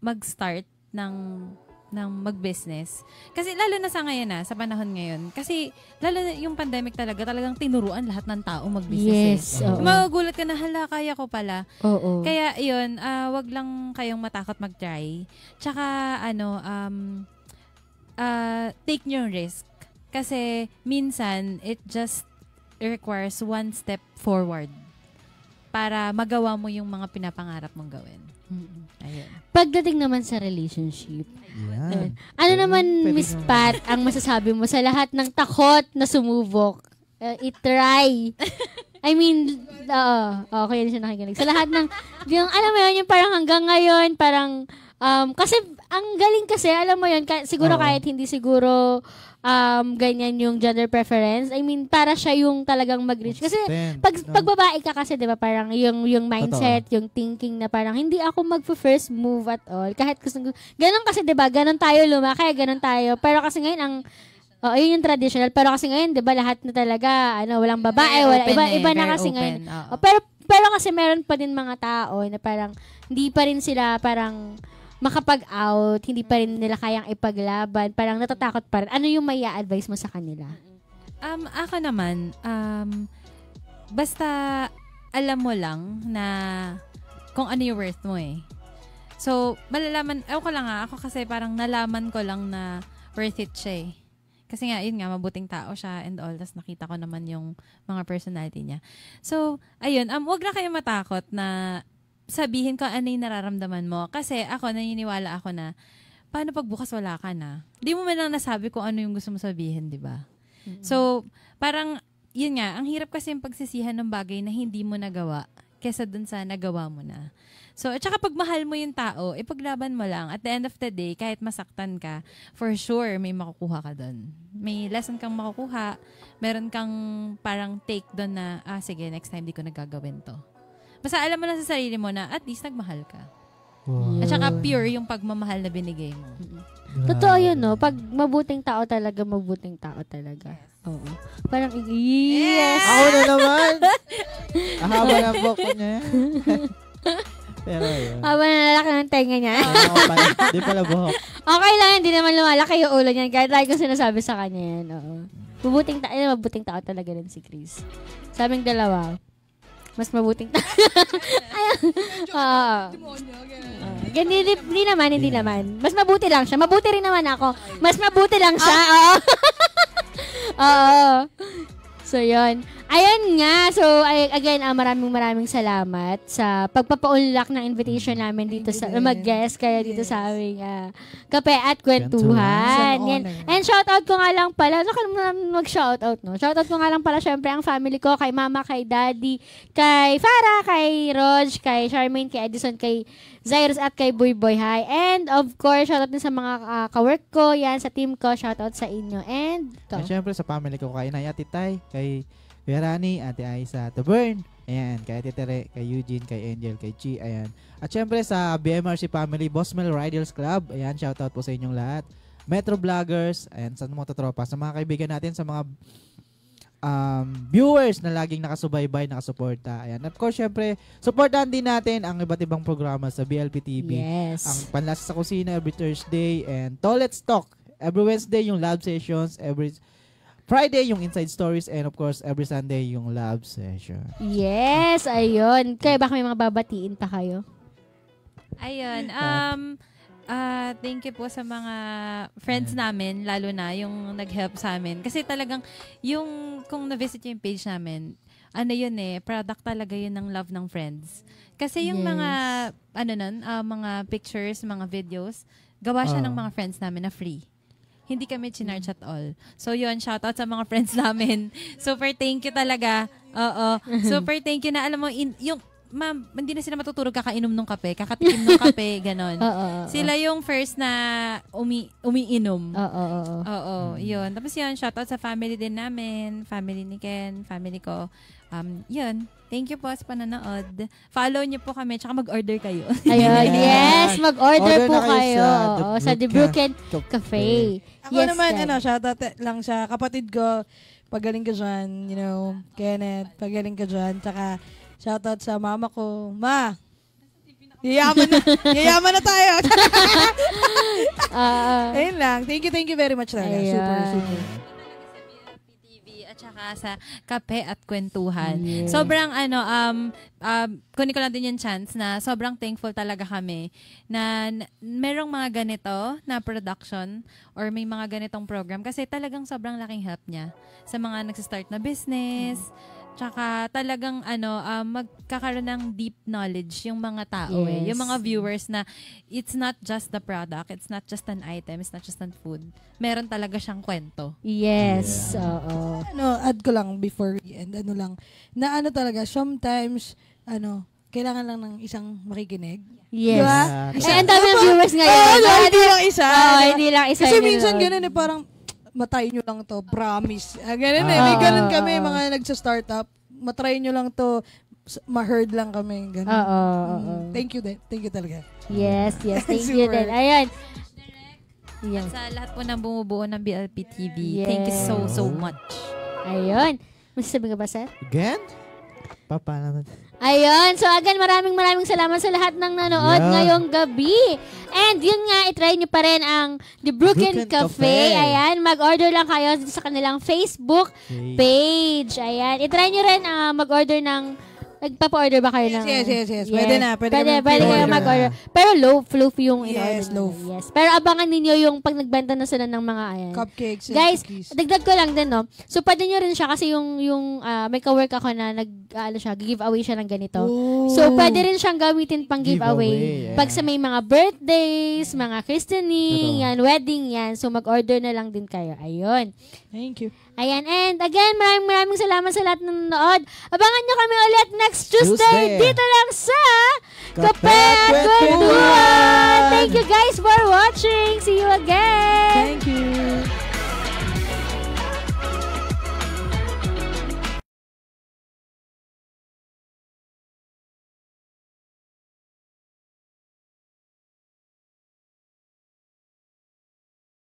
mag-start ng ng mag-business. Kasi lalo na sa ngayon sa panahon ngayon. Kasi lalo na yung pandemic talagang tinuruan lahat ng tao mag-business. Yes. Magugulat ka na, hala, kaya ko pala. Oo. Kaya yun, wag lang kayong matakot mag-try. Tsaka take yung risk. Kasi minsan, it just requires one step forward para magawa mo yung mga pinapangarap mong gawin. Ayun. Pagdating naman sa relationship, Yan. Naman, Miss Pat, ang masasabi mo sa lahat ng takot na sumubok? I-try. I mean, okay na siya nakikinig. Sa lahat ng, yung, alam mo yun, yung parang hanggang ngayon, parang, kasi, ang galing kasi, alam mo yun, siguro kahit hindi siguro, ganyan yung gender preference. I mean, para siya yung talagang mag-reach. Kasi, pag babae ka kasi, di ba, parang yung mindset, yung thinking na parang, hindi ako mag-first move at all. Kahit ganun kasi, di ba, ganun tayo lumaki, ganun tayo. Pero kasi ngayon, yun yung traditional. Pero kasi ngayon, di ba, lahat na talaga, walang babae, iba na kasi ngayon. Pero kasi meron pa din mga tao na parang, hindi pa rin sila parang, makapag-out, hindi pa rin nila kayang ipaglaban, parang natatakot pa rin. Ano yung may advice mo sa kanila? Ako naman, basta alam mo lang na kung ano yung worth mo eh. So, malalaman, ako kasi parang nalaman ko lang na worth it siya eh. Kasi nga, yun nga, mabuting tao siya and all. Tapos nakita ko naman yung mga personality niya. So, ayun, wag na kayo matakot na sabihin ko ano yung nararamdaman mo. Kasi ako, naniniwala ako na, paano pag bukas wala ka na? Di mo man lang nasabi kung ano yung gusto mo sabihin, di ba? Mm-hmm. So, parang, yun nga, ang hirap kasi yung pagsisihan ng bagay na hindi mo nagawa kesa dun sa nagawa mo na. So, at saka pag mahal mo yung tao, ipaglaban mo lang. At the end of the day, kahit masaktan ka, for sure, may makukuha ka dun. May lesson kang makukuha. Meron kang parang take dun na, sige, next time di ko nagagawin to. Basta alam mo lang sa sarili mo na at least nagmahal ka. Wow. At saka pure yung pagmamahal na binigay mo. Totoo yun, no? Pag mabuting tao talaga, mabuting tao talaga. Oo. Parang, yes! Ako na naman! Ahaba na po ko niya. Pero yun. Haba na lalaki ng tenga niya. Di pala buhok. Okay lang, hindi naman lumalaki yung ulo niyan. Kahit lagi ko sinasabi sa kanya yan. Oo. Mabuting tao talaga rin si Chris. Sabing dalawa, mas mabuting tao. Hindi naman. Mas mabuti lang siya. Mabuti rin naman ako. Mas mabuti lang siya. Oo. So, yun. Ayun nga. So, again, maraming salamat sa pagpapaunlak ng invitation namin dito sa mag-guest kayo dito sa aming Kape at Kwentuhan. And shoutout ko nga lang pala, mag-shoutout, no? Shoutout ko nga lang pala, syempre, ang family ko, kay mama, kay daddy, kay Farah, kay Roj, kay Charmaine, kay Edison, kay Zairus, at kay Boy Boy Hi. And, of course, shoutout din sa mga ka-work ko, yan, sa team ko, shoutout sa inyo. And syempre, sa family ko, kay Nay, Ate Tay, kay Rani, Ate Aisa, The Burn, ayan, kay Ate Tere, kay Eugene, kay Angel, kay Chi, ayan. At syempre sa BMRC family, Boss Mel Riders Club, ayan, shoutout po sa inyong lahat. Metro Vloggers, ayan, sa mga tropa, sa mga kaibigan natin, sa mga viewers na laging nakasubaybay, nakasuporta. Ayan. Of course, syempre, supportahan din natin ang iba't ibang programa sa BLP TV. Yes. Ang Panlasa sa Kusina every Thursday, and Toilet Talk every Wednesday, yung lab sessions, every Friday, yung Inside Stories, and of course, every Sunday, yung lab session. Yes, ayun. Kaya baka may mga babatiin pa kayo? Ayun. Thank you po sa mga friends namin, lalo na yung nag-help sa amin. Kasi talagang, kung na-visit yung page namin, product talaga yun ng love ng friends. Kasi yung mga, mga pictures, mga videos, gawa siya ng mga friends namin na free. Hindi kami chinarge at all. So, yun, shoutout sa mga friends namin. Super thank you talaga. Oo. Super thank you na, alam mo, ma'am, hindi na sila matutulog kakainom ng kape, kakatikim ng kape, ganon. Sila yung first na umiinom. Oo. Yun. Tapos yun, shoutout sa family din namin, family ni Ken, family ko. Yun. Thank you po sa panonood. Follow niyo po kami, tsaka mag-order kayo. Ayun, yes, mag-order po kayo. Sa The Broken Cafe. Ako naman, shoutout lang sa kapatid ko. Pagaling ka dyan, Kenneth, pagaling ka dyan. Tsaka, shoutout sa mama ko. Ma! Yayaman na tayo. Ayun lang. Thank you very much talaga. Super. At saka sa Kape at Kwentuhan. Sobrang kunin ko lang din yung chance na sobrang thankful talaga kami na merong mga ganito na production or may mga ganitong program kasi talagang sobrang laking help niya sa mga nagsistart na business. Tsaka talagang magkakaroon ng deep knowledge yung mga tao yung mga viewers na it's not just the product, it's not just an item, it's not just an food. Meron talaga siyang kwento. Yes, oo. Add ko lang before and na talaga sometimes kailangan lang ng isang makikinig. Yes. Diba? Ang dami ng viewers ngayon. Hindi lang isa. Hindi lang isa. Kasi minsan ganun parang matry nyo lang to, promise. Ganun may ganun kami, mga nagsa-startup. Matry nyo lang to, ma-heard lang kami. Ganun. Thank you talaga. Yes. Thank you din. Ayan. At sa lahat po ng bumubuo ng BLP TV, thank you so much. Ayun. Masasabi ka ba, sir? Again? Papa naman. Ayun. So again, maraming salamat sa lahat ng nanood ngayong gabi. And yun nga, itry nyo pa rin ang The Brooklyn Cafe. Ayan, mag-order lang kayo sa kanilang Facebook page. Ayan, itry nyo rin mag-order ng... Nagpapa-order ba kayo ng... Yes. Pwede na. Pwede kayo mag-order. Pero loaf yung in-order. Loaf. Yes. Pero abangan ninyo yung pag nagbenta na sila ng mga cupcakes. Guys, cookies. dagdag ko lang din, no? So, pwede nyo rin siya kasi yung may ka-work ako na giveaway siya ng ganito. Ooh. So, pwede rin siyang gamitin pang giveaway. Pag sa may mga birthdays, mga christening, wedding, So, mag-order na lang din kayo. Ayun. Thank you. Ayan. And again, maraming salamat sa lahat ng nanood. Abangan nyo kami ulit next Tuesday. Dito lang sa Kape at Kwentuhan. Thank you guys for watching. See you again. Thank you.